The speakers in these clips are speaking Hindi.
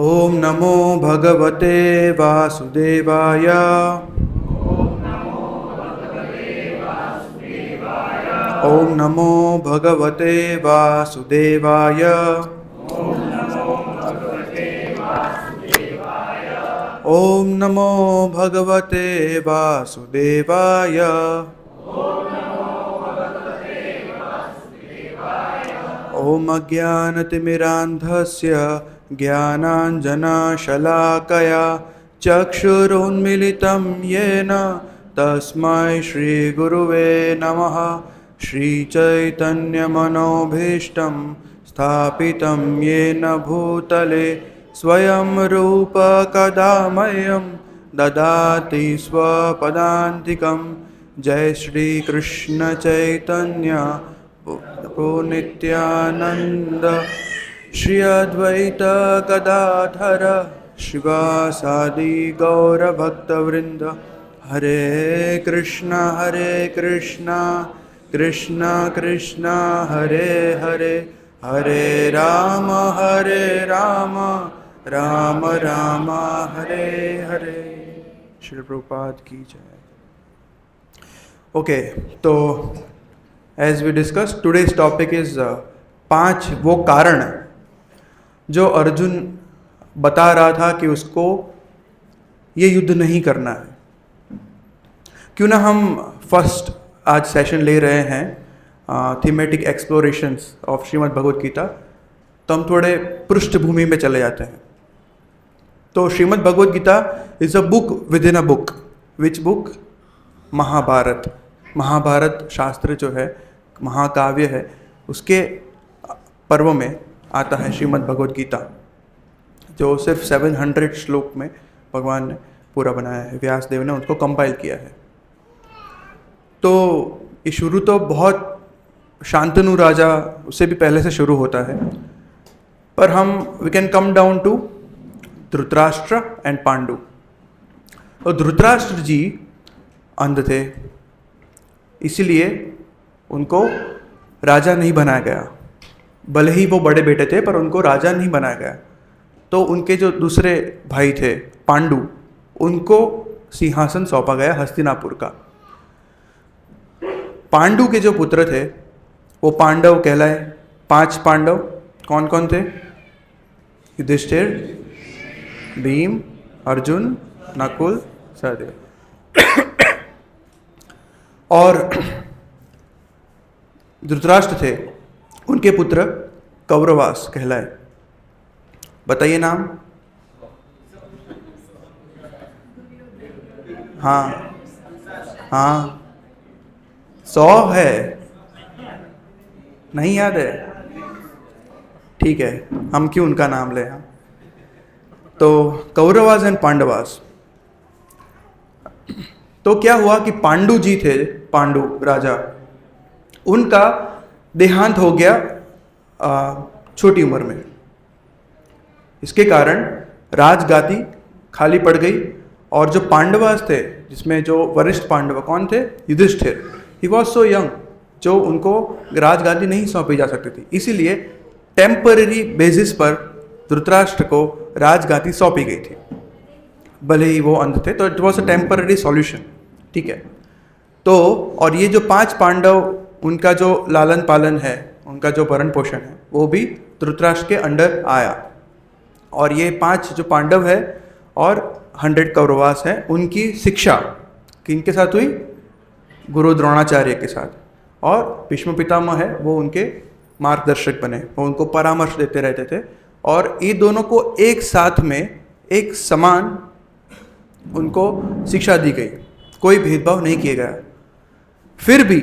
ओम नमो भगवते वासुदेवाय। ओम नमो भगवते वासुदेवाय। ओम नमो भगवते वासुदेवाय। ओम अज्ञानतिमिरान्धस्य ज्ञानाञ्जनशलाकया चक्षुरुन्मिलितं येन तस्मै श्रीगुरुवे नमः। श्रीचैतन्यमनोभीष्टं स्थापितं येन भूतले स्वयं रूप कदा मह्यं ददाति स्वपदान्तिकं। जय श्री कृष्ण चैतन्य प्रभु नित्यानंद श्री अद्वैत गदाधर शिवासादि गौर भक्तवृंद। हरे कृष्णा कृष्ण कृष्ण हरे हरे, हरे राम राम राम हरे हरे। श्री प्रभुपाद की जय। ओके, तो as we discussed, today's topic is 5 वो कारण जो अर्जुन बता रहा था कि उसको ये युद्ध नहीं करना है। क्यों ना हम फर्स्ट आज सेशन ले रहे हैं thematic explorations of Shrimad Bhagavad Gita, तो हम थोड़े पृष्ठभूमि में चले जाते हैं। तो Shrimad Bhagavad Gita is a book within a book. Which book? Mahabharata. Mahabharata शास्त्र जो है, महाकाव्य है, उसके पर्व में आता है श्रीमद् भगवद गीता, जो सिर्फ 700 श्लोक में भगवान ने पूरा बनाया है। व्यासदेव ने उसको कंपाइल किया है। तो ये शुरू तो बहुत शांतनु राजा, उससे भी पहले से शुरू होता है, पर we can come down to Dhritarashtra and Pandu. और धृतराष्ट्र जी अंध थे, इसीलिए उनको राजा नहीं बनाया गया। भले ही वो बड़े बेटे थे, पर उनको राजा नहीं बनाया गया। तो उनके जो दूसरे भाई थे पांडु, उनको सिंहासन सौंपा गया हस्तिनापुर का। पांडु के जो पुत्र थे वो पांडव कहलाए। 5 पांडव कौन कौन थे? युधिष्ठिर, भीम, अर्जुन, नकुल, सहदेव। और धृतराष्ट्र थे, उनके पुत्र कौरवास कहलाए। बताइए नाम। हाँ, 100 है, नहीं याद है? ठीक है, हम क्यों उनका नाम लें। तो कौरवास एंड पांडवास। तो क्या हुआ कि पांडु जी थे, पांडु राजा, उनका देहांत हो गया छोटी उम्र में। इसके कारण राजगादी खाली पड़ गई। और जो पांडवास थे, जिसमें जो वरिष्ठ पांडव कौन थे? Yudhishthira. He was so young, जो उनको राजगादी नहीं सौंपी जा सकती थी। इसीलिए टेम्पररी बेसिस पर धृतराष्ट्र को राजगादी सौंपी गई थी, भले ही वो अंध थे। तो it was a temporary solution, ठीक है। तो और ये जो 5 पांडव, उनका जो लालन पालन है, उनका जो भरण पोषण है, वो भी धृतराष्ट्र के अंडर आया। और ये 5 जो पांडव है और 100 कौरवास है, उनकी शिक्षा किनके साथ हुई? गुरु द्रोणाचार्य के साथ। और भीष्म पितामह है, वो उनके मार्गदर्शक बने, वो उनको परामर्श देते रहते थे। और ये दोनों को एक साथ में एक समान उनको शिक्षा दी गई, कोई भेदभाव नहीं किया गया। फिर भी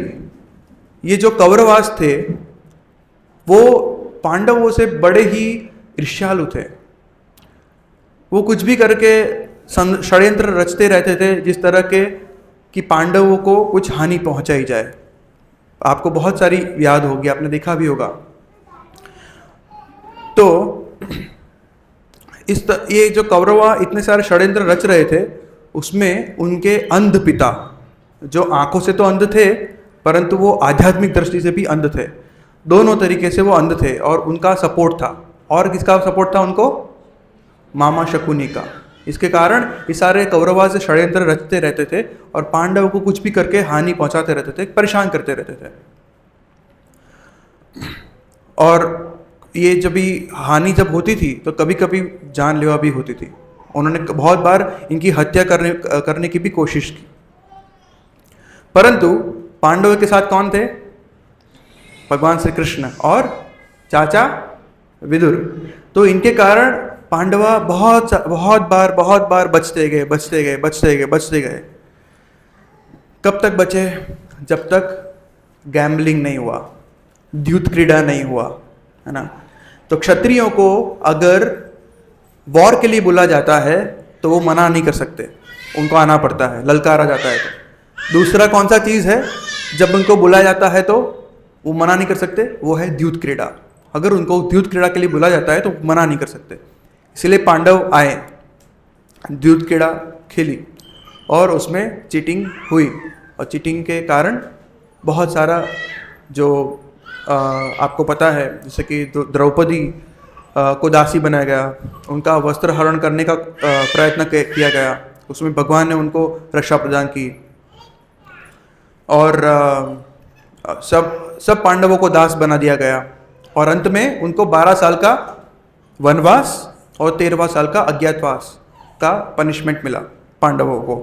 ये जो कौरवास थे वो पांडवों से बड़े ही ईर्ष्यालु थे। वो कुछ भी करके षड्यंत्र रचते रहते थे, जिस तरह के कि पांडवों को कुछ हानि पहुंचाई जाए। आपको बहुत सारी याद होगी, आपने देखा भी होगा। तो ये जो कौरवा इतने सारे षड्यंत्र रच रहे थे, उसमें उनके अंध पिता, जो आंखों से तो अंध थे परंतु वो आध्यात्मिक दृष्टि से भी अंध थे। दोनों तरीके से वो अंध थे और उनका सपोर्ट था। और किसका सपोर्ट था उनको? मामा शकुनी का। इसके कारण ये सारे कौरवा से षड्यंत्र रचते रहते थे और पांडव को कुछ भी करके हानि पहुंचाते रहते थे, परेशान करते रहते थे। और ये जब भी हानि जब होती थी तो कभी कभी जानलेवा भी होती थी। उन्होंने बहुत बार इनकी हत्या करने की भी कोशिश की, परंतु पांडवों के साथ कौन थे? भगवान श्री कृष्ण और चाचा विदुर। तो इनके कारण पांडवा बहुत बार बचते गए। कब तक बचे? जब तक गैम्बलिंग नहीं हुआ, द्यूत क्रीड़ा नहीं हुआ, है ना। तो क्षत्रियों को अगर वॉर के लिए बुला जाता है तो वो मना नहीं कर सकते, उनको आना पड़ता है, ललकारा जाता है। तो दूसरा कौन सा चीज़ है जब उनको बुलाया जाता है तो वो मना नहीं कर सकते? वो है द्यूत क्रीड़ा। अगर उनको द्यूत क्रीड़ा के लिए बुलाया जाता है तो मना नहीं कर सकते। इसलिए पांडव आए, द्यूत क्रीड़ा खेली और उसमें चीटिंग हुई, और चीटिंग के कारण बहुत सारा जो आपको पता है, जैसे कि द्रौपदी को दासी बनाया गया, उनका वस्त्र हरण करने का प्रयत्न किया गया, उसमें भगवान ने उनको रक्षा प्रदान की, और सब पांडवों को दास बना दिया गया, और अंत में उनको 12 साल का वनवास और 13वां साल का अज्ञातवास का पनिशमेंट मिला पांडवों को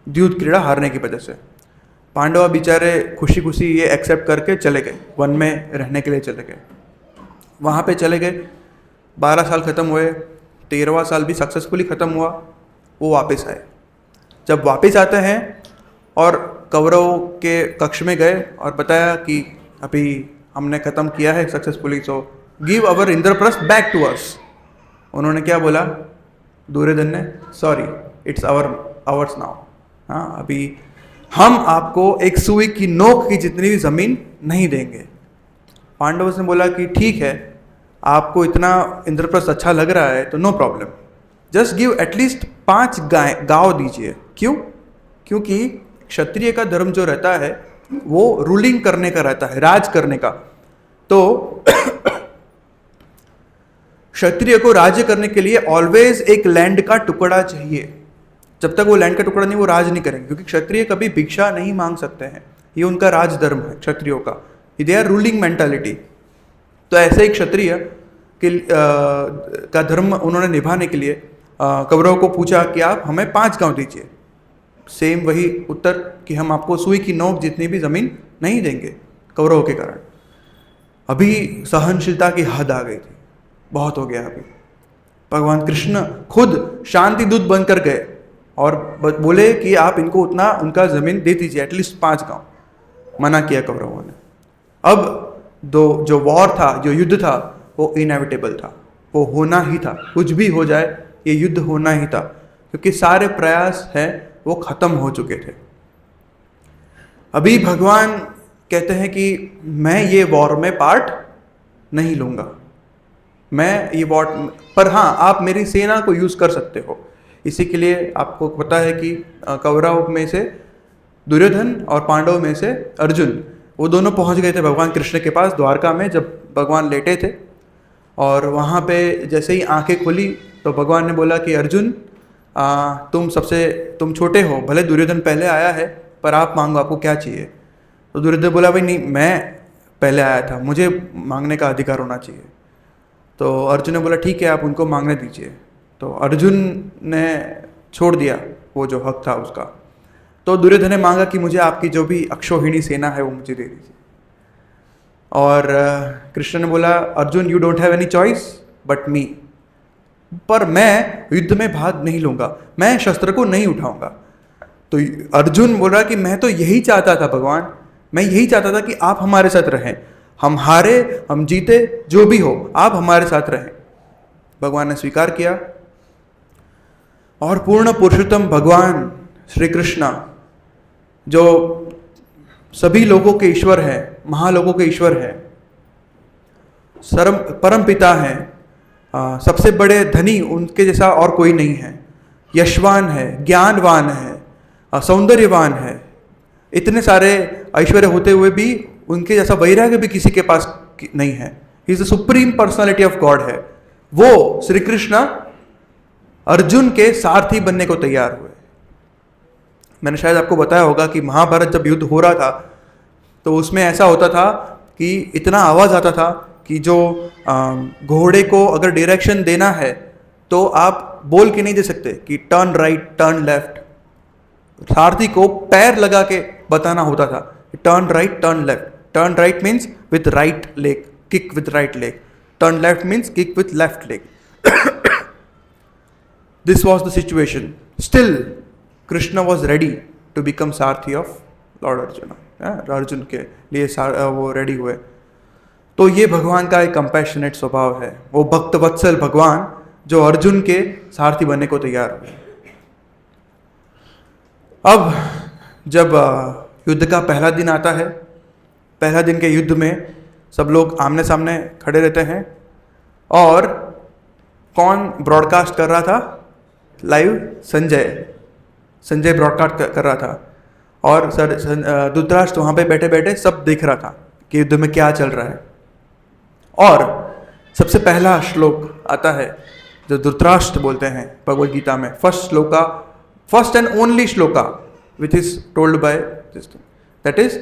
द्यूत क्रीड़ा हारने की वजह से। पांडव बेचारे खुशी खुशी ये एक्सेप्ट करके चले गए, वन में रहने के लिए चले गए। वहाँ पे चले गए, 12 साल ख़त्म हुए, 13वां साल भी सक्सेसफुली ख़त्म हुआ, वो वापस आए। जब वापस आते हैं और कौरवों के कक्ष में गए और बताया कि अभी हमने ख़त्म किया है successfully, so give our Indraprastha back to us. उन्होंने क्या बोला? दुर्योधन ने, सॉरी इट्स आवर्स नाउ। हाँ, अभी हम आपको एक सुई की नोक की जितनी भी ज़मीन नहीं देंगे। पांडवों से बोला कि ठीक है, आपको इतना इंद्रप्रस्थ अच्छा लग रहा है तो no problem, just give at least 5 गांव दीजिए। क्यों? क्योंकि क्षत्रिय का धर्म जो रहता है वो रूलिंग करने का रहता है, राज करने का। तो क्षत्रिय को राज्य करने के लिए ऑलवेज एक लैंड का टुकड़ा चाहिए। जब तक वो लैंड का टुकड़ा नहीं, वो राज नहीं करेंगे, क्योंकि क्षत्रिय कभी भिक्षा नहीं मांग सकते हैं, ये उनका राज धर्म है क्षत्रियों का, दे आर रूलिंग मेंटालिटी। तो ऐसे ही क्षत्रिय का धर्म उन्होंने निभाने के लिए कौरवों को पूछा कि आप हमें 5 गांव दीजिए। सेम वही उत्तर कि हम आपको सुई की नोक जितनी भी ज़मीन नहीं देंगे कौरवों के कारण। अभी सहनशीलता की हद आ गई थी, बहुत हो गया। अभी भगवान कृष्ण खुद शांति दूत बनकर गए और बोले कि आप इनको उतना उनका ज़मीन दे दीजिए, एटलीस्ट 5 गांव। मना किया कौरवों ने। अब जो वॉर था, जो युद्ध था, वो इनएविटेबल था, वो होना ही था। कुछ भी हो जाए, ये युद्ध होना ही था, क्योंकि सारे प्रयास हैं वो ख़त्म हो चुके थे। अभी भगवान कहते हैं कि मैं ये वॉर में पार्ट नहीं लूँगा, मैं ये वॉर, पर हाँ आप मेरी सेना को यूज़ कर सकते हो। इसी के लिए आपको पता है कि कौरव में से दुर्योधन और पांडव में से अर्जुन, वो दोनों पहुंच गए थे भगवान कृष्ण के पास द्वारका में, जब भगवान लेटे थे। और वहाँ पे जैसे ही आंखें खुली तो भगवान ने बोला कि अर्जुन, तुम छोटे हो, भले दुर्योधन पहले आया है, पर आप मांगो, आपको क्या चाहिए। तो दुर्योधन बोला, भाई नहीं, मैं पहले आया था, मुझे मांगने का अधिकार होना चाहिए। तो अर्जुन ने बोला ठीक है, आप उनको मांगने दीजिए। तो अर्जुन ने छोड़ दिया वो जो हक था उसका। तो दुर्योधन ने मांगा कि मुझे आपकी जो भी अक्षौहिणी सेना है वो मुझे दे दीजिए। और कृष्ण ने बोला, Arjun you don't have any choice but me, पर मैं युद्ध में भाग नहीं लूँगा, मैं शस्त्र को नहीं उठाऊंगा। तो अर्जुन बोल रहा कि मैं तो यही चाहता था भगवान, मैं यही चाहता था कि आप हमारे साथ रहें, हम हारे हम जीते जो भी हो, आप हमारे साथ रहें। भगवान ने स्वीकार किया और पूर्ण पुरुषोत्तम भगवान श्री कृष्ण, जो सभी लोगों के ईश्वर हैं, महालोगों के ईश्वर हैं, परम पिता हैं, सबसे बड़े धनी उनके जैसा और कोई नहीं है, यशवान है, ज्ञानवान है, सौंदर्यवान है, इतने सारे ऐश्वर्य होते हुए भी उनके जैसा वैराग्य भी किसी के पास नहीं है। He is the supreme personality of God है। वो श्री कृष्ण अर्जुन के सारथी बनने को तैयार हुए। मैंने शायद आपको बताया होगा कि महाभारत जब युद्ध हो रहा था तो उसमें ऐसा होता था कि इतना आवाज़ आता था कि जो घोड़े को अगर डायरेक्शन देना है तो आप बोल के नहीं दे सकते कि टर्न राइट टर्न लेफ्ट। सारथी को पैर लगा के बताना होता था, turn right turn left. Turn right means with right leg, kick with right leg. Turn left means kick with left leg. This was the situation. Still, Krishna was ready to become Sarathi of Lord Arjuna. Arjun के लिए वो रेडी हुए। तो ये भगवान का एक कंपैशनेट स्वभाव है, वो भक्त वत्सल भगवान जो अर्जुन के सारथी बनने को तैयार हुए। अब जब युद्ध का पहला दिन आता है, पहला दिन के युद्ध में सब लोग आमने सामने खड़े रहते हैं और कौन ब्रॉडकास्ट कर रहा था लाइव? संजय ब्रॉडकास्ट कर रहा था और धृतराष्ट्र वहाँ पे बैठे बैठे सब देख रहा था कि युद्ध में क्या चल रहा है। और सबसे पहला श्लोक आता है जो धृतराष्ट्र बोलते हैं भगवद गीता में, first and only shloka which is told by this, that is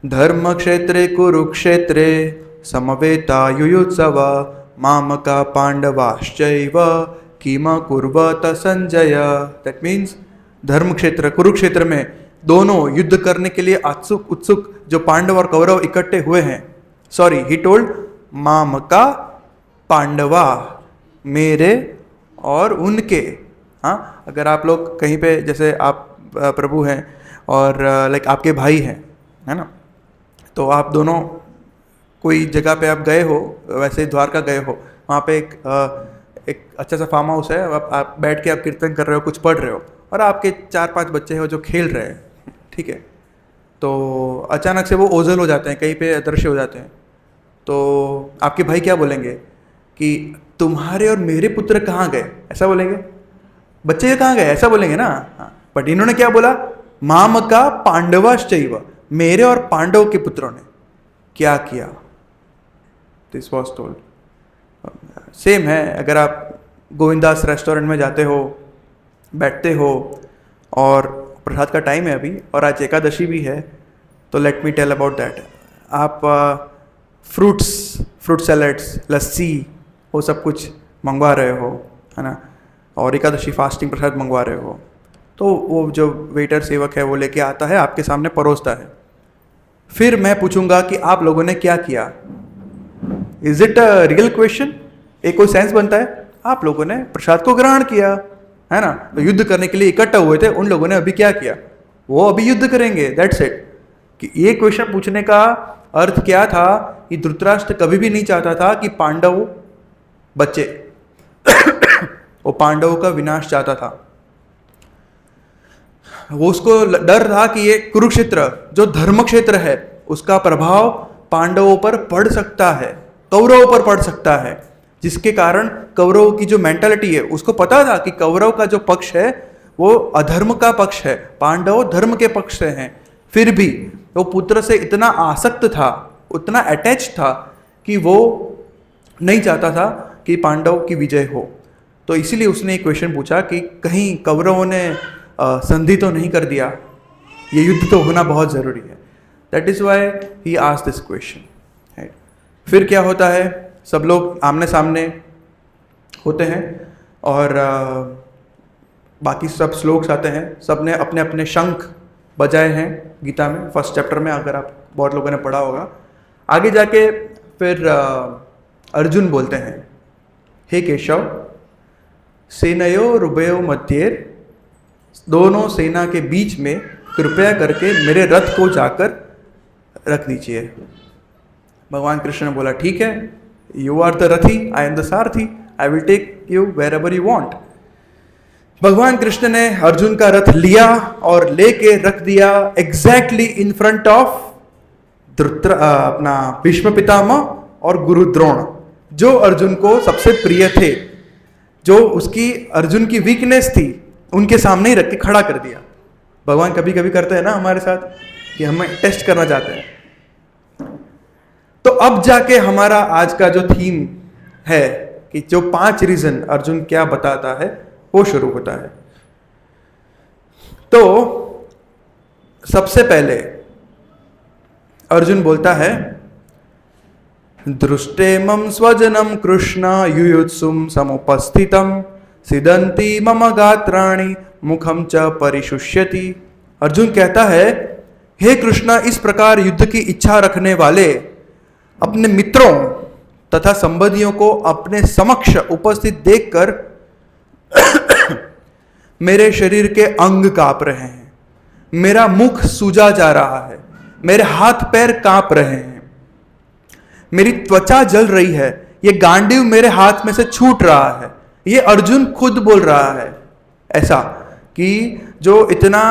धर्म क्षेत्रे कुरुक्षेत्रे समवेता युयुत्सव मामका पांडवाश्चैव किम कुर्वत संजय। दैट मीन्स धर्म क्षेत्र कुरुक्षेत्र में दोनों युद्ध करने के लिए उत्सुक जो पांडव और कौरव इकट्ठे हुए हैं, सॉरी ही टोल्ड मामका पांडवा, मेरे और उनके। हाँ, अगर आप लोग कहीं पे जैसे आप प्रभु हैं और लाइक आपके भाई हैं, है ना, तो आप दोनों कोई जगह पे आप गए हो, वैसे द्वारका गए हो, वहाँ पे एक अच्छा सा फार्म हाउस है, आप बैठ के आप कीर्तन कर रहे हो, कुछ पढ़ रहे हो और आपके 4-5 बच्चे हो जो खेल रहे हैं, ठीक है। तो अचानक से वो ओझल हो जाते हैं, कहीं पे अदृश्य हो जाते हैं। तो आपके भाई क्या बोलेंगे कि तुम्हारे और मेरे पुत्र कहाँ गए, ऐसा बोलेंगे? बच्चे कहाँ गए ऐसा बोलेंगे ना। हाँ, बट इन्होंने क्या बोला? माम का पांडवाश्चैव, मेरे और पांडव के पुत्रों ने क्या किया। This was told. सेम है, अगर आप गोविंदास रेस्टोरेंट में जाते हो, बैठते हो और प्रसाद का टाइम है अभी और आज एकादशी भी है, तो let me tell about that. आप फ्रूट सैलेड्स, लस्सी, वो सब कुछ मंगवा रहे हो, है ना, और एकादशी फास्टिंग प्रसाद मंगवा रहे हो, तो वो जो वेटर सेवक है वो लेके आता है, आपके सामने परोसता है। फिर मैं पूछूंगा कि आप लोगों ने क्या किया। Is it a real question? एक कोई सेंस बनता है? आप लोगों ने प्रसाद को ग्रहण किया, है ना, तो युद्ध करने के लिए इकट्ठा हुए थे, उन लोगों ने अभी क्या किया? वो अभी युद्ध करेंगे, दैट्स इट। कि ये क्वेश्चन पूछने का अर्थ क्या था कि धृतराष्ट्र कभी भी नहीं चाहता था कि पांडव बचे वो पांडवों का विनाश चाहता था। वो उसको डर था कि ये कुरुक्षेत्र जो धर्म क्षेत्र है उसका प्रभाव पांडवों पर पड़ सकता है, कौरवों पर पड़ सकता है, जिसके कारण कौरवों की जो मेंटालिटी है, उसको पता था कि कौरव का जो पक्ष है वो अधर्म का पक्ष है, पांडव धर्म के पक्ष से हैं। फिर भी वो पुत्र से इतना आसक्त था, उतना अटैच था कि वो नहीं चाहता था कि पांडव की विजय हो। तो इसीलिए उसने एक क्वेश्चन पूछा कि कहीं कौरवों ने संधि तो नहीं कर दिया, ये युद्ध तो होना बहुत ज़रूरी है। That is why he asked this question. फिर क्या होता है, सब लोग आमने सामने होते हैं और बाकी सब श्लोक्स आते हैं, सब ने अपने अपने शंख बजाए हैं गीता में, फर्स्ट चैप्टर में, अगर आप बहुत लोगों ने पढ़ा होगा। आगे जाके फिर अर्जुन बोलते हैं, हे केशव, सेनयो रुभयो मध्य, दोनों सेना के बीच में कृपया करके मेरे रथ को जाकर रख दीजिए। भगवान कृष्ण ने बोला, ठीक है, यू आर द रथी, आई am the sarathi, I will take you wherever you want. भगवान कृष्ण ने अर्जुन का रथ लिया और लेके रख दिया एग्जैक्टली इन फ्रंट ऑफ अपना भीष्म पितामह और गुरु द्रोण, जो अर्जुन को सबसे प्रिय थे, जो उसकी अर्जुन की वीकनेस थी, उनके सामने ही रख के खड़ा कर दिया। भगवान कभी कभी करते हैं ना हमारे साथ कि हमें टेस्ट करना चाहते हैं। तो अब जाके हमारा आज का जो थीम है कि जो 5 रीजन अर्जुन क्या बताता है वो शुरू होता है। तो सबसे पहले अर्जुन बोलता है, दृष्टेमं स्वजनम कृष्ण युयुत्सुम समुपस्थितम सिदंती मम गात्राणि मुखम च परिशुष्यति। अर्जुन कहता है, हे कृष्ण, इस प्रकार युद्ध की इच्छा रखने वाले अपने मित्रों तथा संबंधियों को अपने समक्ष उपस्थित देखकर मेरे शरीर के अंग कांप रहे हैं, मेरा मुख सूजा जा रहा है, मेरे हाथ पैर कांप रहे हैं, मेरी त्वचा जल रही है, ये गांडीव मेरे हाथ में से छूट रहा है। ये अर्जुन खुद बोल रहा है ऐसा कि जो इतना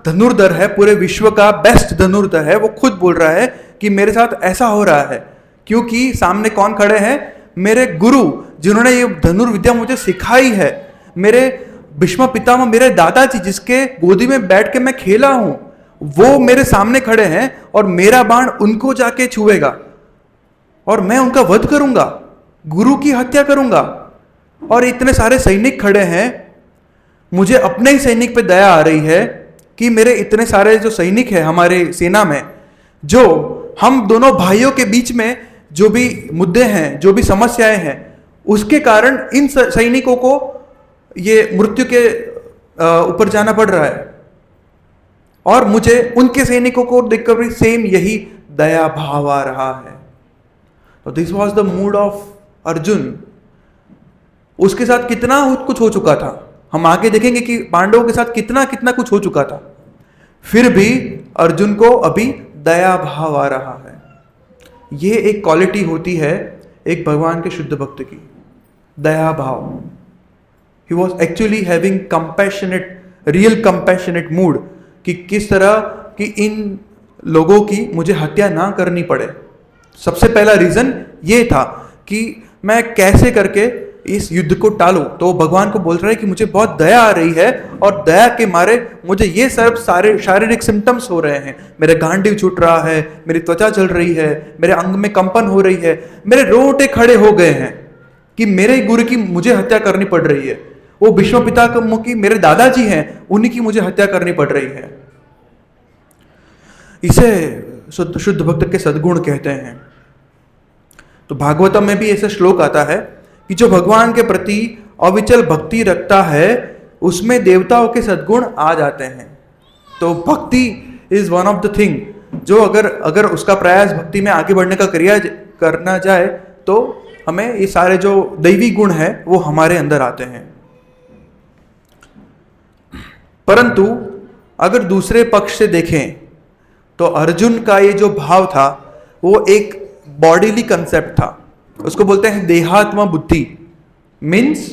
धनुर्धर है, पूरे विश्व का बेस्ट धनुर्धर है, वो खुद बोल रहा है कि मेरे साथ ऐसा हो रहा है। क्योंकि सामने कौन खड़े हैं? मेरे गुरु, जिन्होंने ये धनुर्विद्या मुझे सिखाई है, मेरे भीष्म पितामह, मेरे दादाजी, जिसके गोदी में बैठ के मैं खेला हूं, वो मेरे सामने खड़े हैं और मेरा बाण उनको जाके छुएगा और मैं उनका वध करूंगा, गुरु की हत्या करूंगा। और इतने सारे सैनिक खड़े हैं, मुझे अपने ही सैनिक पे दया आ रही है कि मेरे इतने सारे जो सैनिक हैं हमारे सेना में, जो हम दोनों भाइयों के बीच में जो भी मुद्दे हैं, जो भी समस्याएं हैं, उसके कारण इन सैनिकों को ये मृत्यु के ऊपर जाना पड़ रहा है और मुझे उनके सैनिकों को देखकर भी सेम यही दया भाव आ रहा है। तो this was the mood off Arjun. उसके साथ कितना कुछ हो चुका था, हम आगे देखेंगे कि पांडवों के साथ कितना कितना कुछ हो चुका था, फिर भी अर्जुन को अभी दया भाव आ रहा है। ये एक क्वालिटी होती है एक भगवान के शुद्ध भक्त की, दया भाव। He was actually having compassionate, real compassionate mood कि किस तरह कि इन लोगों की मुझे हत्या ना करनी पड़े। सबसे पहला रीजन ये था कि मैं कैसे करके इस युद्ध को टालूं। तो भगवान को बोल रहा है कि मुझे बहुत दया आ रही है और दया के मारे मुझे ये सब सारे शारीरिक सिम्टम्स हो रहे हैं। मेरे गांडीव छूट रहा है, मेरी त्वचा जल रही है, मेरे अंग में कंपन हो रही है, मेरे रोंगटे खड़े हो गए हैं कि मेरे गुरु की मुझे हत्या करनी पड़ रही है। वो भीष्म पितामह की मेरे दादाजी हैं, उन्हीं की मुझे हत्या करनी पड़ रही है। इसे शुद्ध भक्त के सद्गुण कहते हैं। तो भागवतम में भी ऐसा श्लोक आता है कि जो भगवान के प्रति अविचल भक्ति रखता है उसमें देवताओं के सद्गुण आ जाते हैं। तो भक्ति is one of the thing जो अगर उसका प्रयास भक्ति में आगे बढ़ने का क्रिया करना जाए तो हमें ये सारे जो दैवी गुण है वो हमारे अंदर आते हैं। परंतु अगर दूसरे पक्ष से देखें तो अर्जुन का ये जो भाव था वो एक बॉडीली कंसेप्ट था, उसको बोलते हैं देहात्मा बुद्धि। मीन्स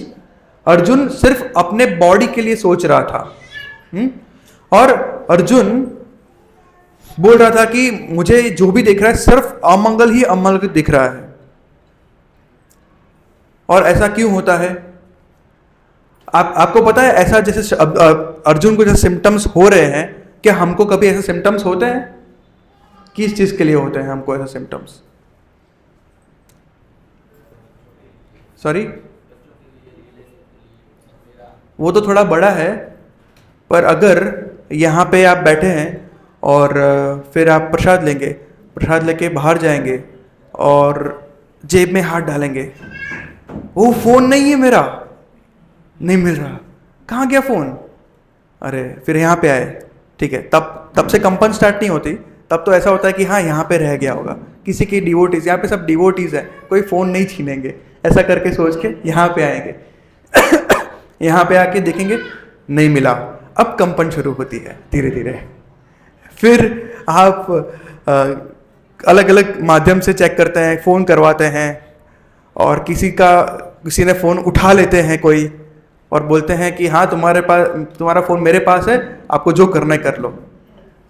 अर्जुन सिर्फ अपने बॉडी के लिए सोच रहा था। और अर्जुन बोल रहा था कि मुझे जो भी दिख रहा है सिर्फ अमंगल ही अमंगल दिख रहा है। और ऐसा क्यों होता है? आपको पता है ऐसा जैसे अर्जुन को जैसे सिम्टम्स हो रहे हैं, क्या हमको कभी ऐसे सिम्टम्स होते हैं? किस चीज के लिए होते हैं हमको ऐसे सिम्टम्स? सॉरी, वो तो थोड़ा बड़ा है, पर अगर यहाँ पे आप बैठे हैं और फिर आप प्रसाद लेंगे, प्रसाद लेके बाहर जाएंगे और जेब में हाथ डालेंगे, वो फोन नहीं है मेरा, नहीं मिल रहा, कहाँ गया फोन? अरे फिर यहाँ पे आए, ठीक है, तब से कंपन स्टार्ट नहीं होती, तब तो ऐसा होता है कि हाँ यहाँ पे रह गया होगा, किसी की डिवोटीज, यहाँ पे सब डिवोटीज है, कोई फोन नहीं छीनेंगे, ऐसा करके सोच के यहाँ पे आएंगे। यहाँ पे आके देखेंगे नहीं मिला, अब कंपन शुरू होती है धीरे धीरे। फिर आप अलग अलग माध्यम से चेक करते हैं, फ़ोन करवाते हैं और किसी ने फ़ोन उठा लेते हैं कोई और बोलते हैं कि हाँ तुम्हारा फ़ोन मेरे पास है, आपको जो करना है कर लो।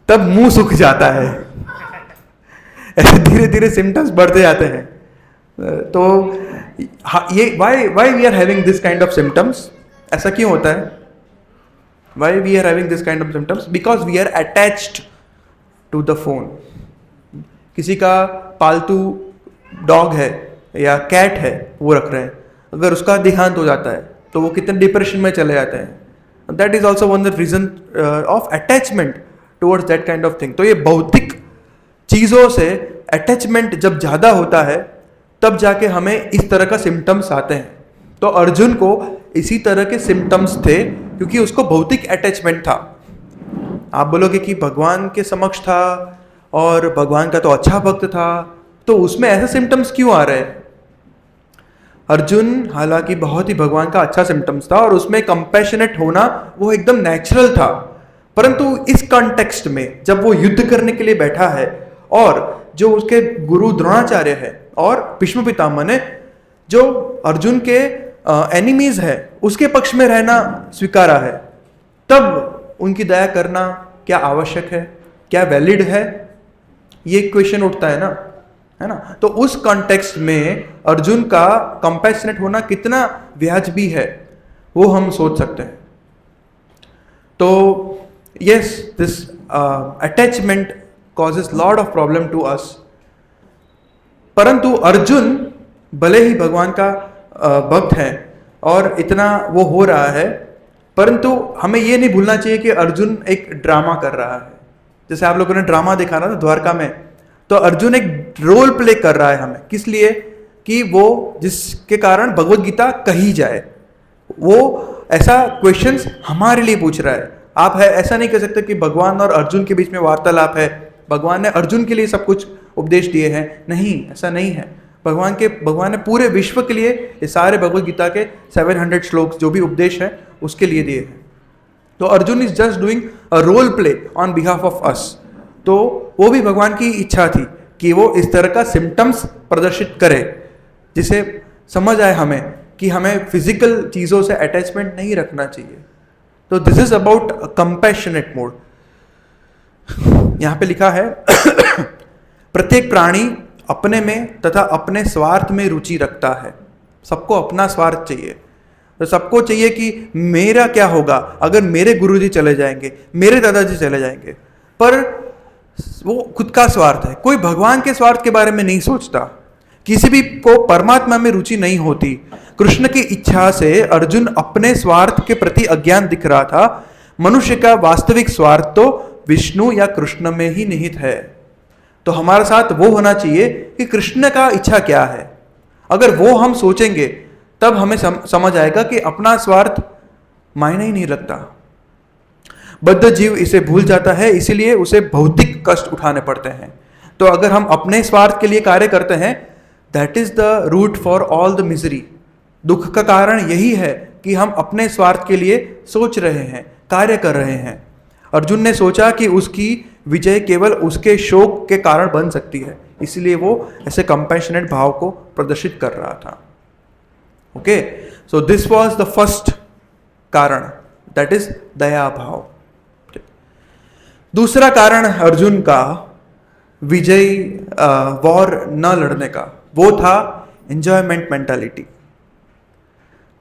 तब मुंह सूख जाता है। ऐसे धीरे धीरे सिम्टम्स बढ़ते जाते हैं। तो ये why we are having this kind of symptoms? ऐसा क्यों होता है? Why we are having this kind of symptoms? Because we are attached to the phone. किसी का पालतू डॉग है या कैट है, वो रख रहे हैं, अगर उसका देहांत हो जाता है तो वो कितने डिप्रेशन में चले जाते हैं। That is also one the reason of attachment towards that kind of thing. तो ये भौतिक चीज़ों से अटैचमेंट जब ज़्यादा होता है तब जाके हमें इस तरह का सिम्टम्स आते हैं। तो अर्जुन को इसी तरह के सिम्टम्स थे क्योंकि उसको भौतिक अटैचमेंट था। आप बोलोगे कि भगवान के समक्ष था और भगवान का तो अच्छा भक्त था, तो उसमें ऐसे सिम्टम्स क्यों आ रहे हैं? अर्जुन हालांकि बहुत ही भगवान का अच्छा सिम्टम्स था और उसमें कंपैशनेट होना वो एकदम नेचुरल था, परंतु इस कॉन्टेक्स्ट में जब वो युद्ध करने के लिए बैठा है और जो उसके गुरु द्रोणाचार्य है और भीष्म पितामह ने जो अर्जुन के एनिमीज है उसके पक्ष में रहना स्वीकारा है, तब उनकी दया करना क्या आवश्यक है, क्या वैलिड है, ये क्वेश्चन उठता है ना। तो उस कॉन्टेक्स्ट में अर्जुन का कंपैशनेट होना कितना वाजिबी है वो हम सोच सकते हैं। तो yes, this attachment causes lot of problem to us, परंतु अर्जुन भले ही भगवान का भक्त है और इतना वो हो रहा है, परंतु हमें ये नहीं भूलना चाहिए कि अर्जुन एक ड्रामा कर रहा है। जैसे आप लोगों ने ड्रामा देखा ना द्वारका में, तो अर्जुन एक रोल प्ले कर रहा है हमें, किस लिए कि वो जिसके कारण भगवत गीता कही जाए, वो ऐसा क्वेश्चंस हमारे लिए पूछ रहा है। आप है ऐसा नहीं कह सकते कि भगवान और अर्जुन के बीच में वार्तालाप है, भगवान ने अर्जुन के लिए सब कुछ उपदेश दिए हैं, नहीं, ऐसा नहीं है। भगवान ने पूरे विश्व के लिए ये सारे भगवत गीता के 700 श्लोक जो भी उपदेश है उसके लिए दिए हैं। तो Arjun is just doing a role play on behalf of us. तो वो भी भगवान की इच्छा थी कि वो इस तरह का सिम्टम्स प्रदर्शित करे जिसे समझ आए हमें कि हमें फिजिकल चीज़ों से अटैचमेंट नहीं रखना चाहिए। तो this is about compassionate mode. यहाँ पे लिखा है प्रत्येक प्राणी अपने में तथा अपने स्वार्थ में रुचि रखता है। सबको अपना स्वार्थ चाहिए, तो सबको चाहिए कि मेरा क्या होगा अगर मेरे गुरुजी चले जाएंगे, मेरे दादाजी चले जाएंगे, पर वो खुद का स्वार्थ है। कोई भगवान के स्वार्थ के बारे में नहीं सोचता, किसी भी को परमात्मा में रुचि नहीं होती। कृष्ण की इच्छा से अर्जुन अपने स्वार्थ के प्रति अज्ञान दिख रहा था। मनुष्य का वास्तविक स्वार्थ तो विष्णु या कृष्ण में ही निहित है। तो हमारे साथ वो होना चाहिए कि कृष्ण का इच्छा क्या है। अगर वो हम सोचेंगे तब हमें समझ आएगा कि अपना स्वार्थ मायने ही नहीं रखता। बद्ध जीव इसे भूल जाता है, इसीलिए उसे भौतिक कष्ट उठाने पड़ते हैं। तो अगर हम अपने स्वार्थ के लिए कार्य करते हैं, that is the root for all the misery. दुख का कारण यही है कि हम अपने स्वार्थ के लिए सोच रहे हैं, कार्य कर रहे हैं। अर्जुन ने सोचा कि उसकी विजय केवल उसके शोक के कारण बन सकती है, इसलिए वो ऐसे कंपैशनेट भाव को प्रदर्शित कर रहा था। Okay, so this was the first कारण, दैट इज दया भाव। दूसरा कारण अर्जुन का विजय वॉर न लड़ने का, वो था एंजॉयमेंट मेंटालिटी।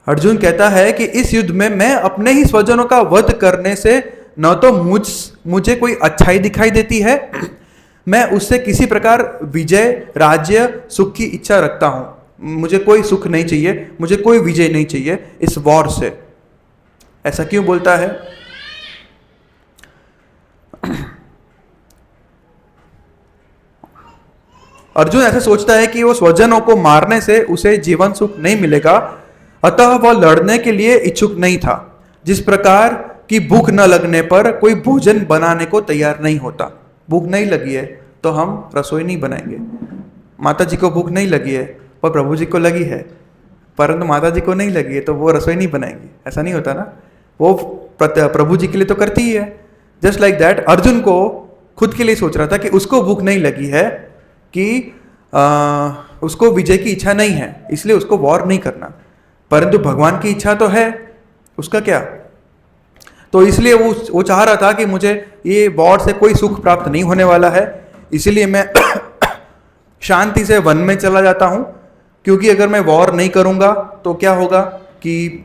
अर्जुन कहता है कि इस युद्ध में मैं अपने ही स्वजनों का वध करने से न तो मुझे कोई अच्छाई दिखाई देती है, मैं उससे किसी प्रकार विजय, राज्य, सुख की इच्छा रखता हूं। मुझे कोई सुख नहीं चाहिए, मुझे कोई विजय नहीं चाहिए इस वॉर से। ऐसा क्यों बोलता है? अर्जुन ऐसे सोचता है कि वो स्वजनों को मारने से उसे जीवन सुख नहीं मिलेगा, अतः वह लड़ने के लिए इच्छुक नहीं था। जिस प्रकार कि भूख न लगने पर कोई भोजन बनाने को तैयार नहीं होता। भूख नहीं लगी है तो हम रसोई नहीं बनाएंगे। माता जी को भूख नहीं लगी है पर प्रभु जी को लगी है, परंतु माता जी को नहीं लगी है तो वो रसोई नहीं बनाएंगी, ऐसा नहीं होता ना। वो प्रभु जी के लिए तो करती ही है। जस्ट लाइक दैट अर्जुन को खुद के लिए सोच रहा था कि उसको भूख नहीं लगी है, कि उसको विजय की इच्छा नहीं है, इसलिए उसको वॉर नहीं करना। परंतु भगवान की इच्छा तो है, उसका क्या? तो इसलिए वो चाह रहा था कि मुझे ये वॉर से कोई सुख प्राप्त नहीं होने वाला है, इसलिए मैं शांति से वन में चला जाता हूँ। क्योंकि अगर मैं वॉर नहीं करूँगा तो क्या होगा कि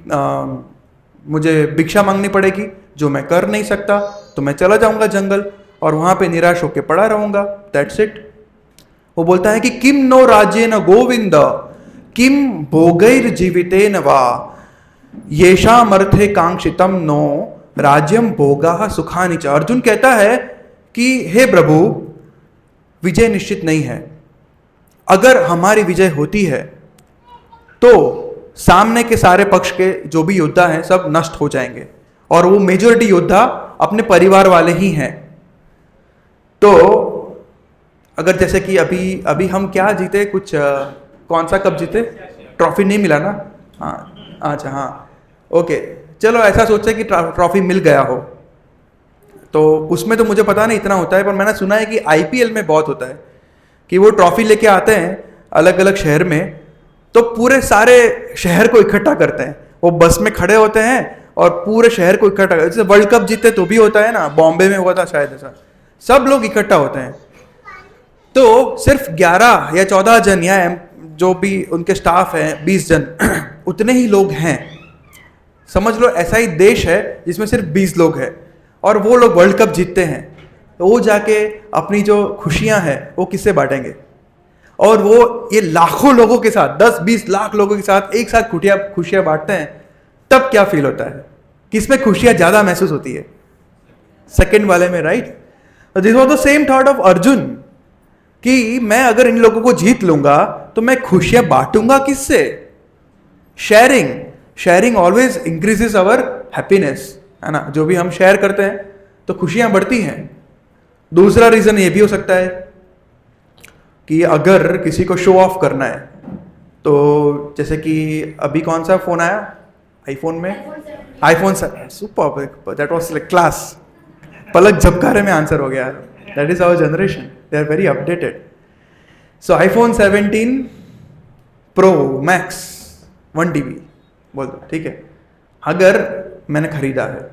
मुझे भिक्षा मांगनी पड़ेगी, जो मैं कर नहीं सकता। तो मैं चला जाऊँगा जंगल और वहाँ पे निराश होकर पड़ा रहूँगा। That's it. वो बोलता है कि किम नो राज्य न गोविंद, किम भोगैर्जीवितेन वा येषामर्थे कांक्षितम नो राज्यम भोगा सुखानि च। अर्जुन कहता है कि हे प्रभु, विजय निश्चित नहीं है। अगर हमारी विजय होती है तो सामने के सारे पक्ष के जो भी योद्धा हैं सब नष्ट हो जाएंगे, और वो मेजॉरिटी योद्धा अपने परिवार वाले ही हैं। तो अगर जैसे कि अभी अभी हम क्या जीते, कुछ कौन सा कप जीते, ट्रॉफी नहीं मिला ना? हाँ, अच्छा, हाँ, ओके, चलो ऐसा सोचे कि ट्रॉफी मिल गया हो, तो उसमें तो मुझे पता नहीं इतना होता है, पर मैंने सुना है कि आईपीएल में बहुत होता है कि वो ट्रॉफी लेके आते हैं अलग अलग शहर में, तो पूरे सारे शहर को इकट्ठा करते हैं। वो बस में खड़े होते हैं और पूरे शहर को इकट्ठा करते हैं। जैसे वर्ल्ड कप जीते तो भी होता है ना, बॉम्बे में हुआ था शायद ऐसा, सब लोग इकट्ठा होते हैं। तो सिर्फ 11 या 14 जन या जो भी उनके स्टाफ हैं 20 जन उतने ही लोग हैं। समझ लो ऐसा ही देश है जिसमें सिर्फ 20 लोग हैं, और वो लोग वर्ल्ड कप जीतते हैं, तो वो जाके अपनी जो खुशियां हैं वो किससे बांटेंगे? और वो ये लाखों लोगों के साथ, 10-20 लाख लोगों के साथ एक साथ खुशियां बांटते हैं, तब क्या फील होता है? किसमें खुशियां ज्यादा महसूस होती है? सेकंड वाले में, right? This was the same thought of Arjun कि मैं अगर इन लोगों को जीत लूंगा तो मैं खुशियां बांटूंगा किससे? शेयरिंग ऑलवेज इंक्रीजेस अवर हैप्पीनेस, है ना? जो भी हम शेयर करते हैं तो खुशियां बढ़ती हैं। दूसरा रीजन ये भी हो सकता है कि अगर किसी को शो ऑफ करना है, तो जैसे कि अभी कौन सा फोन आया आईफोन में? IPhone 7, super, that was like class. पलक झपकारे में आंसर हो गया। That is our generation, they are very updated. So iPhone 17 pro max 1 TB बोल दो, ठीक है? अगर मैंने खरीदा है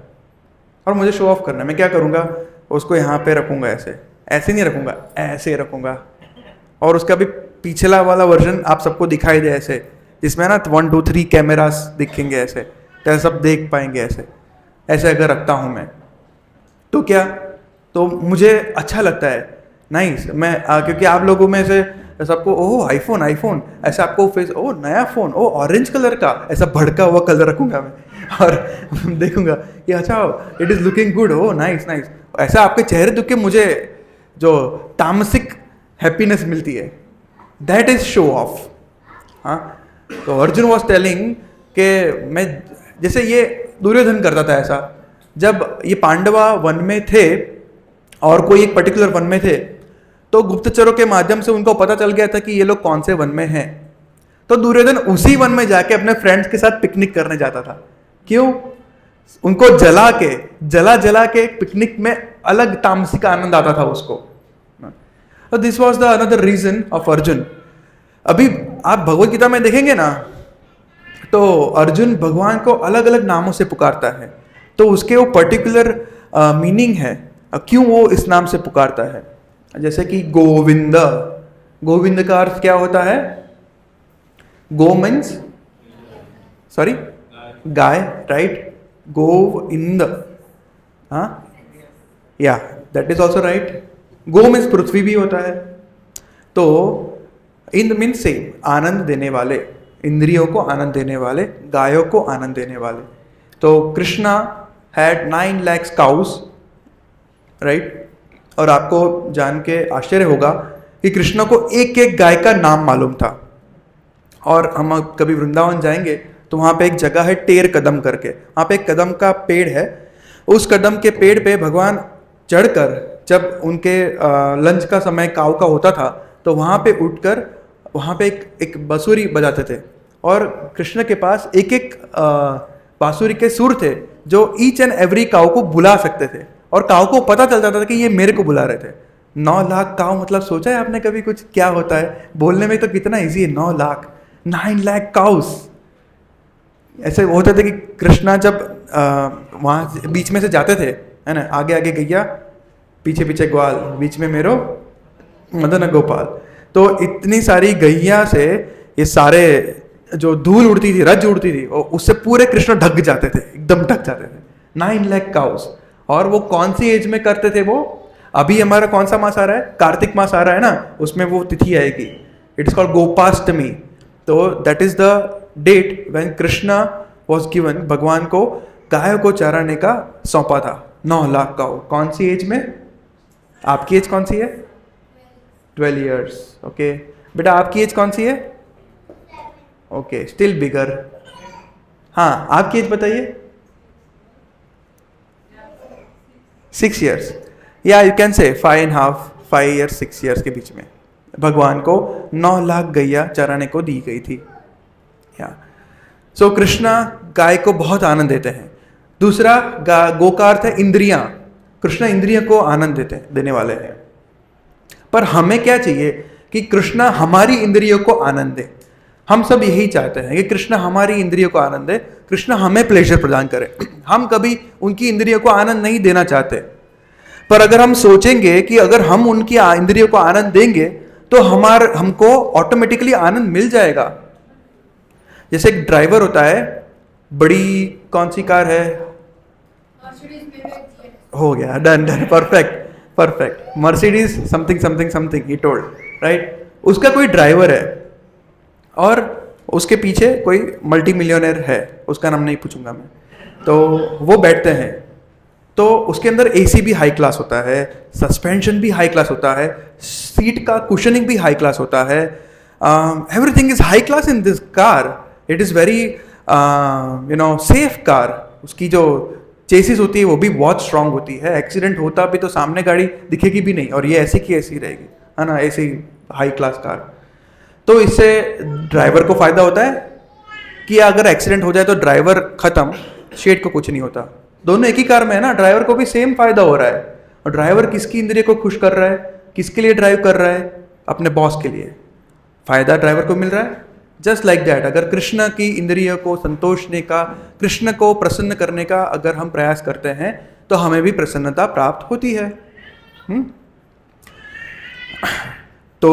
और मुझे शो ऑफ करना है, मैं क्या करूँगा? उसको यहाँ पे रखूँगा, ऐसे नहीं रखूँगा, ऐसे रखूँगा, और उसका भी पिछला वाला वर्जन आप सबको दिखाई दे ऐसे, जिसमें ना 1 2 3 कैमरास दिखेंगे ऐसे, तो सब देख पाएंगे ऐसे अगर रखता हूँ मैं, तो क्या, तो मुझे अच्छा लगता है, नाइस। मैं क्योंकि आप लोगों में से सबको ओह आईफोन ऐसा, आपको फेस ओह नया फ़ोन, ओह ऑरेंज कलर का, ऐसा भड़का हुआ कलर रखूँगा मैं, और देखूँगा कि अच्छा it is looking good, oh nice, ऐसा आपके चेहरे देख के मुझे जो तामसिक हैप्पीनेस मिलती है, दैट इज शो ऑफ। हाँ, तो अर्जुन वॉज टेलिंग कि मैं, जैसे ये दुर्योधन करता था ऐसा, जब ये पांडवा वन में थे और कोई एक पर्टिकुलर वन में थे, तो गुप्तचरों के माध्यम से उनको पता चल गया था कि ये लोग कौन से वन में हैं, तो दुर्योधन उसी वन में जाके अपने फ्रेंड्स के साथ पिकनिक करने जाता था। क्यों? उनको जला के पिकनिक में अलग तामसिक आनंद आता था उसको। तो this was the another reason of Arjun. अभी आप भगवत गीता में देखेंगे ना, तो अर्जुन भगवान को अलग अलग नामों से पुकारता है, तो उसके वो पर्टिकुलर मीनिंग है क्यों वो इस नाम से पुकारता है। जैसे कि गोविंद का अर्थ क्या होता है? गो मीन्स गाय, राइट? गोविंद, हाँ, yeah that is also right. Go means पृथ्वी भी होता है। तो इंद्र मीन्स सेम, आनंद देने वाले, इंद्रियों को आनंद देने वाले, गायों को आनंद देने वाले। तो Krishna had 9 lakhs cows, right? और आपको जान के आश्चर्य होगा कि कृष्ण को एक एक गाय का नाम मालूम था। और हम कभी वृंदावन जाएंगे तो वहाँ पे एक जगह है टेर कदम करके, वहाँ पे एक कदम का पेड़ है। उस कदम के पेड़ पे भगवान चढ़कर, जब उनके लंच का समय काव का होता था, तो वहाँ पे उठकर वहाँ पे एक बांसुरी बजाते थे, और कृष्ण के पास एक एक बांसुरी के सुर थे जो ईच एंड एवरी काव को बुला सकते थे, और काव को पता चल जाता था कि ये मेरे को बुला रहे थे। 9 लाख काव, मतलब सोचा है आपने कभी कुछ क्या होता है? बोलने में तो कितना इजी है, 9 लाख, 9 लाख काउस। ऐसे होते थे कि कृष्णा जब वहाँ बीच में से जाते थे, है ना, आगे आगे गैया, पीछे पीछे ग्वाल, बीच में मेरो मदन गोपाल। तो इतनी सारी गैया से ये सारे जो धूल उड़ती थी, रज उड़ती थी, उससे पूरे कृष्ण ढक जाते थे, एकदम ढक जाते थे। 9 लाख काउस। और वो कौन सी एज में करते थे वो? अभी हमारा कौन सा मास आ रहा है? कार्तिक मास आ रहा है ना, उसमें वो तिथि आएगी, इट इज कॉल्ड गोपाष्टमी। तो that is the date when Krishna was given, भगवान को गायों को चराने का सौंपा था 9 लाख काऊ। कौन सी एज में? आपकी एज कौन सी है? 12 years। ओके बेटा, आपकी एज कौन सी है? ओके, स्टिल बिगर। हाँ, आपकी एज बताइए। 6 years, या you can say 5.5, 5 years 6 years के बीच में भगवान को 9 लाख गैया चराने को दी गई थी। या सो कृष्णा गाय को बहुत आनंद देते हैं। दूसरा गो का अर्थ है इंद्रियां। कृष्णा इंद्रियों को आनंद देने वाले हैं। पर हमें क्या चाहिए कि कृष्णा हमारी इंद्रियों को आनंद दे। हम सब यही चाहते हैं कि कृष्णा हमारी इंद्रियों को आनंद दे, कृष्णा हमें प्लेजर प्रदान करे। हम कभी उनकी इंद्रियों को आनंद नहीं देना चाहते। पर अगर हम सोचेंगे कि अगर हम उनकी इंद्रियों को आनंद देंगे तो हमको ऑटोमेटिकली आनंद मिल जाएगा। जैसे एक ड्राइवर होता है, बड़ी कौन सी कार है? हो गया, done done, perfect. Mercedes something something something he told, right. उसका कोई ड्राइवर है और उसके पीछे कोई मल्टी मिलियनर है, उसका नाम नहीं पूछूंगा मैं। तो वो बैठते हैं, तो उसके अंदर एसी भी हाई क्लास होता है, सस्पेंशन भी हाई क्लास होता है, सीट का कुशनिंग भी हाई क्लास होता है, everything is high class in this car. It is very safe car. उसकी जो चेसिस होती है वो भी बहुत स्ट्रांग होती है। एक्सीडेंट होता भी तो सामने गाड़ी दिखेगी भी नहीं, और ये ऐसी की ऐसी रहेगी, है ना, ऐसी हाई क्लास कार। तो इससे ड्राइवर को फायदा होता है कि अगर एक्सीडेंट हो जाए तो ड्राइवर खत्म, शेड को कुछ नहीं होता। दोनों एक ही कार में है ना, ड्राइवर को भी सेम फायदा हो रहा है। और ड्राइवर किसकी इंद्रिय को खुश कर रहा है? किसके लिए ड्राइव कर रहा है? अपने बॉस के लिए। फायदा ड्राइवर को मिल रहा है। जस्ट लाइक दैट, अगर कृष्ण की इंद्रियों को संतोषने का, कृष्ण को प्रसन्न करने का अगर हम प्रयास करते हैं तो हमें भी प्रसन्नता प्राप्त होती है। तो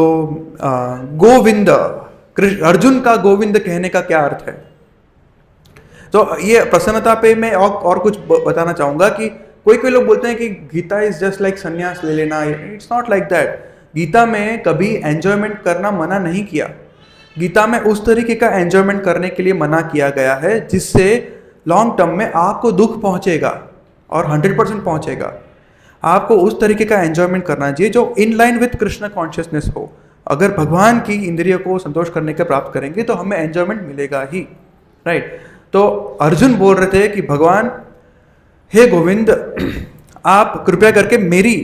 गोविंद, अर्जुन का गोविंद कहने का क्या अर्थ है? तो ये प्रसन्नता पे मैं और कुछ बताना चाहूंगा कि कोई लोग बोलते हैं कि गीता इज जस्ट लाइक संन्यास ले लेना। It's not like that. Gita में कभी एंजॉयमेंट करना मना नहीं किया। गीता में उस तरीके का एंजॉयमेंट करने के लिए मना किया गया है जिससे लॉन्ग टर्म में आपको दुख पहुंचेगा, और 100% पहुंचेगा। आपको उस तरीके का एंजॉयमेंट करना चाहिए जो in line with Krishna consciousness हो। अगर भगवान की इंद्रियों को संतोष करने का प्राप्त करेंगे तो हमें एंजॉयमेंट मिलेगा ही, राइट। तो अर्जुन बोल रहे थे कि भगवान, हे गोविंद, आप कृपया करके मेरी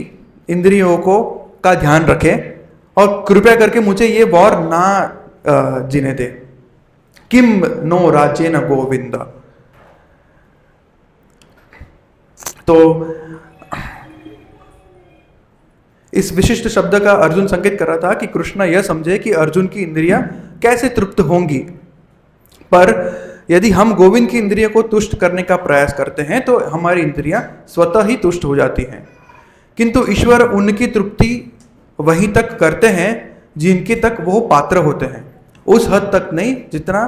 इंद्रियों को का ध्यान रखें और कृपया करके मुझे ये वॉर ना जीने दे। किम नो राज्य न गोविंद। तो इस विशिष्ट शब्द का अर्जुन संकेत कर रहा था कि कृष्ण यह समझे कि अर्जुन की इंद्रियां कैसे तृप्त होंगी। पर यदि हम गोविंद की इंद्रियों को तुष्ट करने का प्रयास करते हैं तो हमारी इंद्रियां स्वतः ही तुष्ट हो जाती हैं। किंतु ईश्वर उनकी तृप्ति वहीं तक करते हैं जिनके तक वो पात्र होते हैं, उस हद तक नहीं जितना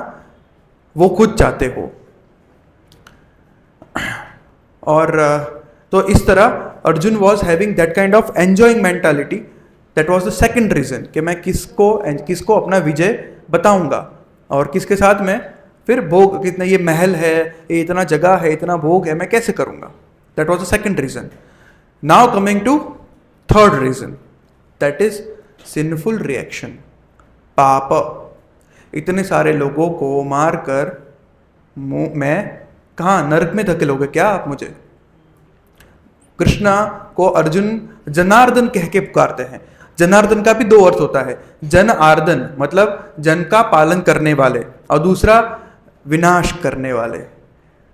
वो खुद चाहते हो। और तो इस तरह Arjun was having that kind of enjoying mentality. That was the second reason कि मैं किसको अपना विजय बताऊंगा और किसके साथ में फिर भोग, कितना ये महल है, ये इतना जगह है, इतना भोग है, मैं कैसे करूंगा। That was the second reason. Now coming to third reason, that is sinful reaction, पाप। इतने सारे लोगों को मारकर मैं कहाँ नरक में धकेलोगे क्या आप मुझे? कृष्णा को अर्जुन जनार्दन कह के पुकारते हैं। जनार्दन का भी 2 अर्थ होता है। जन आर्दन मतलब जन का पालन करने वाले, और दूसरा विनाश करने वाले।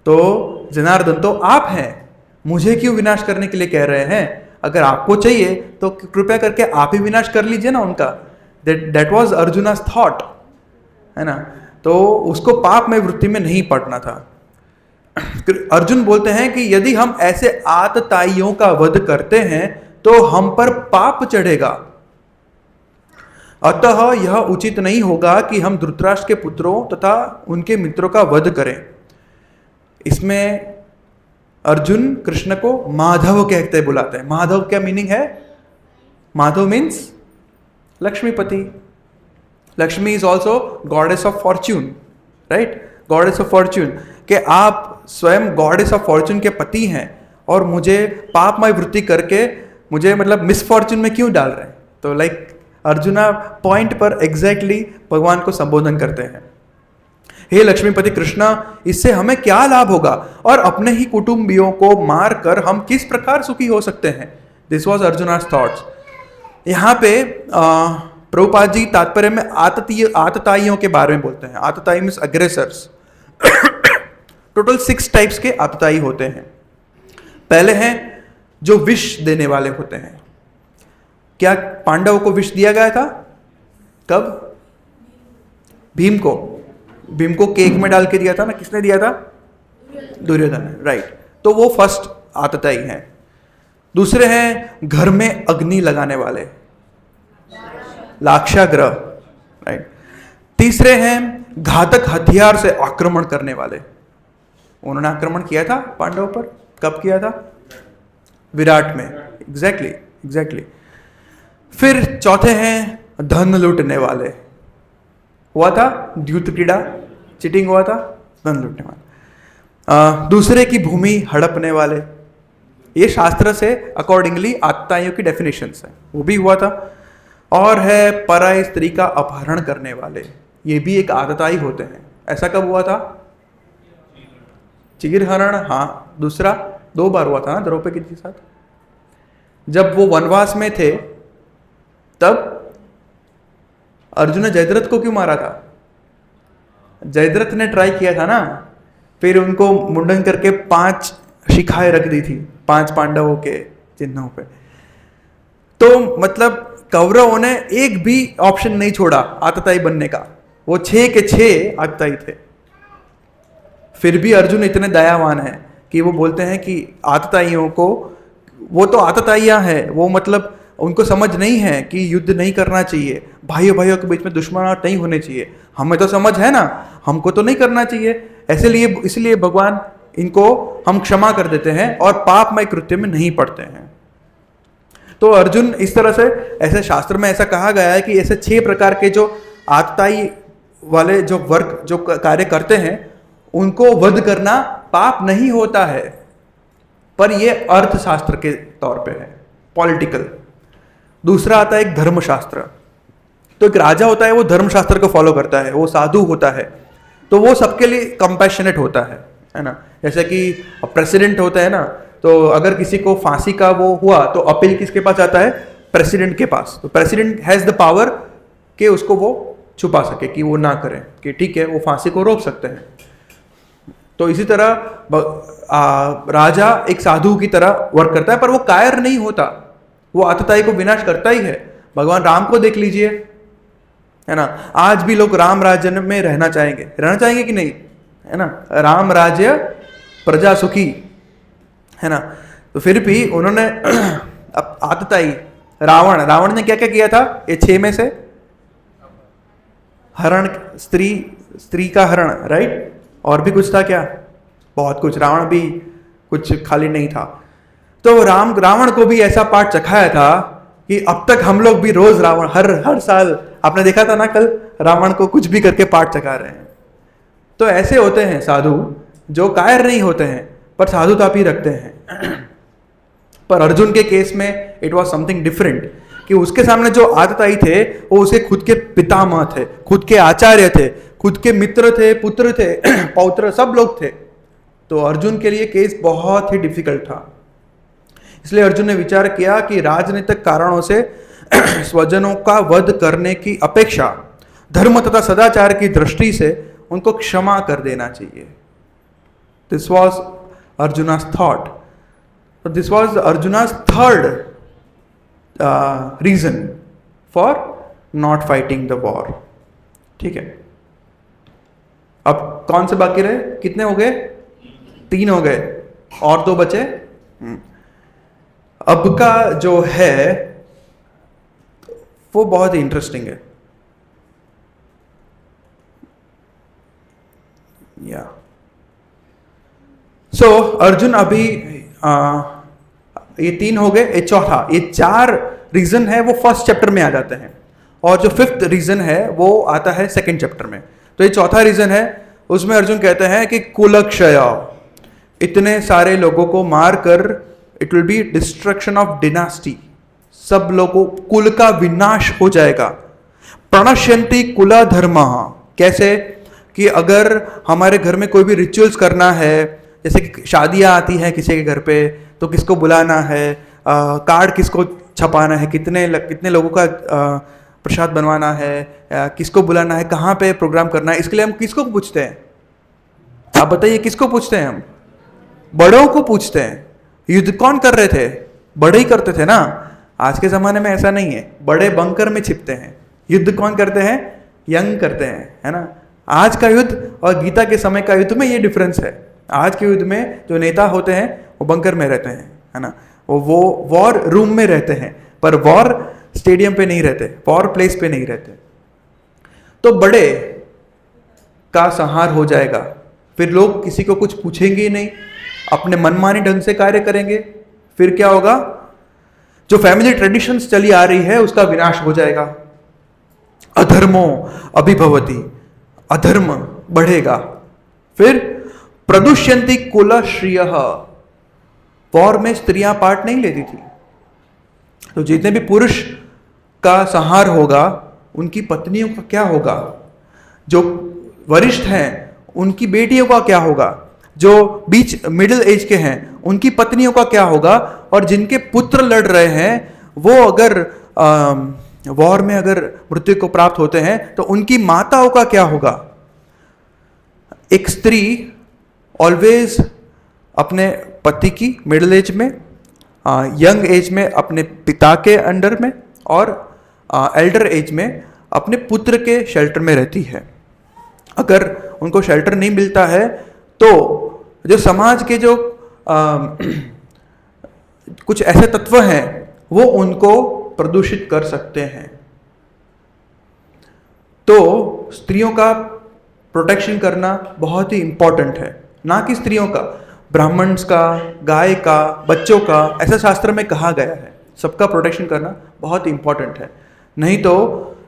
तो जनार्दन तो आप हैं, मुझे क्यों विनाश करने के लिए कह रहे हैं? अगर आपको चाहिए तो कृपया करके आप ही विनाश कर लीजिए ना उनका। दैट वॉज अर्जुना's थॉट, है ना। तो उसको पाप में वृत्ति में नहीं पड़ना था। अर्जुन बोलते हैं कि यदि हम ऐसे आतताइयों का वध करते हैं तो हम पर पाप चढ़ेगा। अतः यह उचित नहीं होगा कि हम धृतराष्ट्र के पुत्रों तथा उनके मित्रों का वध करें। इसमें अर्जुन कृष्ण को माधव कहते बुलाते हैं। माधव क्या मीनिंग है? Madhav means Lakshmipati, Lakshmi is also goddess of fortune, right, goddess of fortune, कि आप स्वयं गॉडेस ऑफ फॉर्च्यून के पति हैं और मुझे पापमय वृत्ति करके मुझे मतलब मिसफॉर्च्यून में क्यों डाल रहे हैं। तो लाइक अर्जुना पॉइंट पर एग्जैक्टली भगवान को संबोधन करते हैं, हे लक्ष्मीपति कृष्णा, इससे हमें क्या लाभ होगा और अपने ही कुटुंबियों को मार कर हम किस प्रकार सुखी हो सकते हैं। This was Arjuna's thoughts. यहाँ पे प्रभुपाद जी तात्पर्य में आतताइयों के बारे में बोलते हैं। आतताई मीन्स अग्रेसर्स। टोटल 6 टाइप्स के आतताई होते हैं। पहले हैं जो विष देने वाले होते हैं। क्या पांडवों को विष दिया गया था? कब? भीम को केक में डाल के दिया था ना, किसने दिया था? दुर्योधन ने, राइट। तो वो फर्स्ट आतताई हैं। दूसरे हैं घर में अग्नि लगाने वाले, लाक्षाग्रह, राइट। तीसरे हैं घातक हथियार से आक्रमण करने वाले। उन्होंने आक्रमण किया था पांडवों पर। कब किया था? विराट में, एग्जैक्टली। फिर चौथे हैं धन लूटने वाले। हुआ था द्यूत क्रीड़ा, चीटिंग हुआ था, धन लूटने वाले। दूसरे की भूमि हड़पने वाले। ये शास्त्र से अकॉर्डिंगली आतताइयों की डेफिनेशंस है, वो भी हुआ था। और है पराई स्त्री का अपहरण करने वाले। ये भी एक आतताई होते हैं। ऐसा कब हुआ था? चिगिरहरण, हाँ, दूसरा 2 बार हुआ था ना द्रौपदी के साथ। जब वो वनवास में थे तब अर्जुन ने जयद्रथ को क्यों मारा था? जयद्रथ ने ट्राई किया था ना, फिर उनको मुंडन करके 5 शिखाएं रख दी थी 5 पांडवों के चिन्हों पे। तो मतलब कौरवों ने एक भी ऑप्शन नहीं छोड़ा आतताई बनने का। वो 6 के 6 आतताई थे। फिर भी अर्जुन इतने दयावान हैं कि वो बोलते हैं कि आतताइयों को, वो तो आतताइयां हैं, वो मतलब उनको समझ नहीं है कि युद्ध नहीं करना चाहिए, भाइयों के बीच में दुश्मनाहट नहीं होने चाहिए। हमें तो समझ है ना, हमको तो नहीं करना चाहिए। इसलिए भगवान इनको हम क्षमा कर देते हैं और पापमय कृत्य में नहीं पड़ते हैं। तो अर्जुन इस तरह से, ऐसे शास्त्र में ऐसा कहा गया है कि ऐसे 6 प्रकार के जो आतताई वाले जो वर्ग जो कार्य करते हैं उनको वध करना पाप नहीं होता है, पर यह अर्थशास्त्र के तौर पे है, पॉलिटिकल। दूसरा आता है एक धर्मशास्त्र। तो एक राजा होता है, वो धर्मशास्त्र को फॉलो करता है, वो साधु होता है, तो वो सबके लिए कंपैशनेट होता है ना। जैसे कि प्रेसिडेंट होता है ना, तो अगर किसी को फांसी का वो हुआ तो अपील किसके पास आता है? प्रेसिडेंट के पास। तो प्रेसिडेंट हैज द पावर कि उसको वो छुपा सके, कि वो ना करें, कि ठीक है वो फांसी को रोक सकते हैं। तो इसी तरह राजा एक साधु की तरह वर्क करता है, पर वो कायर नहीं होता, वो आतताई को विनाश करता ही है। भगवान राम को देख लीजिए, है ना। आज भी लोग राम राज्य में रहना चाहेंगे कि नहीं, है ना। राम राज्य प्रजा सुखी, है ना। तो फिर भी उन्होंने आतताई, रावण ने क्या क्या किया था? ये 6 में से हरण, स्त्री का हरण, राइट। और भी कुछ था क्या? बहुत कुछ। रावण भी कुछ खाली नहीं था। तो रावण को भी ऐसा पाठ चखाया था कि अब तक हम लोग भी रोज रावण, हर साल आपने देखा था ना, कल रावण को कुछ भी करके पाठ चखा रहे हैं। तो ऐसे होते हैं साधु जो कायर नहीं होते हैं पर साधुता भी रखते हैं। पर अर्जुन के केस में इट वॉज समथिंग डिफरेंट, कि उसके सामने जो आतताई थे वो उसके खुद के पितामह थे, खुद के आचार्य थे, खुद के मित्र थे, पुत्र थे, पौत्र, सब लोग थे। तो अर्जुन के लिए केस बहुत ही डिफिकल्ट था। इसलिए अर्जुन ने विचार किया कि राजनीतिक कारणों से स्वजनों का वध करने की अपेक्षा धर्म तथा सदाचार की दृष्टि से उनको क्षमा कर देना चाहिए। This was Arjuna's thought. So this was Arjuna's third reason for not fighting the war. ठीक है। अब कौन से बाकी रहे? कितने हो गए? 3 हो गए और 2 बचे। अब का जो है वो बहुत ही इंटरेस्टिंग है। या सो अर्जुन अभी ये 3 हो गए, ये चौथा, ये 4 रीजन है वो फर्स्ट चैप्टर में आ जाते हैं। और जो फिफ्थ रीजन है वो आता है सेकेंड चैप्टर में। तो ये चौथा रीजन है, उसमें अर्जुन कहते हैं कि कुलक्षय, इतने सारे लोगों को मार कर it will be destruction of dynasty, सब लोगों कुल का विनाश हो जाएगा। प्रणश्यंति कुला धर्म, कैसे कि अगर हमारे घर में कोई भी रिचुअल्स करना है, जैसे कि शादियाँ आती हैं किसी के घर पे, तो किसको बुलाना है, कार्ड किसको छपाना है, कितने लोगों का प्रसाद बनवाना है, किसको बुलाना है, कहाँ पे प्रोग्राम करना है, इसके लिए हम किसको पूछते हैं? आप बताइए, किसको पूछते हैं हम? बड़ों को पूछते हैं। युद्ध कौन कर रहे थे? बड़े ही करते थे ना। आज के ज़माने में ऐसा नहीं है, बड़े बंकर में छिपते हैं। युद्ध कौन करते हैं? यंग करते हैं, है ना। आज का युद्ध और गीता के समय का युद्ध में ये डिफरेंस है। आज के युद्ध में जो नेता होते हैं वो बंकर में रहते हैं, है ना, वो वॉर रूम में रहते हैं, पर वॉर स्टेडियम पे नहीं रहते, वॉर प्लेस पे नहीं रहते। तो बड़े का संहार हो जाएगा, फिर लोग किसी को कुछ पूछेंगे ही नहीं, अपने मनमानी ढंग से कार्य करेंगे। फिर क्या होगा? जो फैमिली ट्रेडिशंस चली आ रही है उसका विनाश हो जाएगा। अधर्मो अभिभवति, अधर्म बढ़ेगा। फिर प्रदुष्यंति कुलश्रियः, वॉर में स्त्रियां पार्ट नहीं लेती थी, तो जितने भी पुरुष का संहार होगा उनकी पत्नियों का क्या होगा? जो वरिष्ठ हैं उनकी बेटियों का क्या होगा? जो बीच मिडिल एज के हैं उनकी पत्नियों का क्या होगा? और जिनके पुत्र लड़ रहे हैं वो अगर वॉर में अगर मृत्यु को प्राप्त होते हैं तो उनकी माताओं का क्या होगा? एक स्त्री ऑलवेज अपने पति की मिडिल एज में, यंग एज में अपने पिता के अंडर में, और एल्डर एज में अपने पुत्र के शेल्टर में रहती है। अगर उनको शेल्टर नहीं मिलता है तो जो समाज के जो कुछ ऐसे तत्व हैं वो उनको प्रदूषित कर सकते हैं। तो स्त्रियों का प्रोटेक्शन करना बहुत ही इंपॉर्टेंट है, ना कि स्त्रियों का, ब्राह्मण्स का, गाय का, बच्चों का, ऐसा शास्त्र में कहा गया है। सबका प्रोटेक्शन करना बहुत इंपॉर्टेंट है, नहीं तो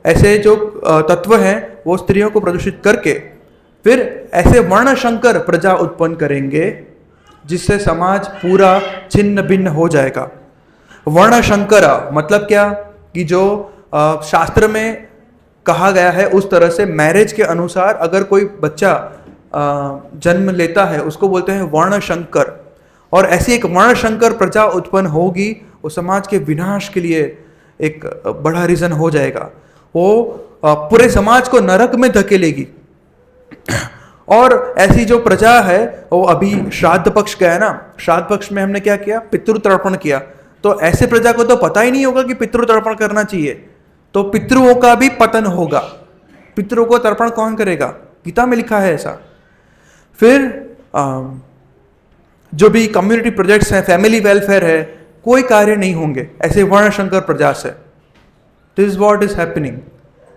ऐसे जो तत्व हैं वो स्त्रियों को प्रदूषित करके फिर ऐसे वर्णशंकर प्रजा उत्पन्न करेंगे जिससे समाज पूरा छिन्न भिन्न हो जाएगा। वर्णशंकर मतलब क्या? कि जो शास्त्र में कहा गया है उस तरह से मैरिज के अनुसार अगर कोई बच्चा जन्म लेता है उसको बोलते हैं वर्णशंकर, और ऐसी एक वर्णशंकर प्रजा उत्पन्न होगी वो समाज के विनाश के लिए एक बड़ा रीजन हो जाएगा। वो पूरे समाज को नरक में धकेलेगी। और ऐसी जो प्रजा है वो अभी श्राद्ध पक्ष गया ना, श्राद्ध पक्ष में हमने क्या किया? पितृतर्पण किया। तो ऐसे प्रजा को तो पता ही नहीं होगा कि पितृतर्पण करना चाहिए, तो पितृओं का भी पतन होगा। पितरों को तर्पण कौन करेगा? गीता में लिखा है ऐसा। फिर जो भी कम्युनिटी प्रोजेक्ट्स हैं, फैमिली वेलफेयर है, कोई कार्य नहीं होंगे ऐसे वर्णशंकर प्रजा से। This is what is happening.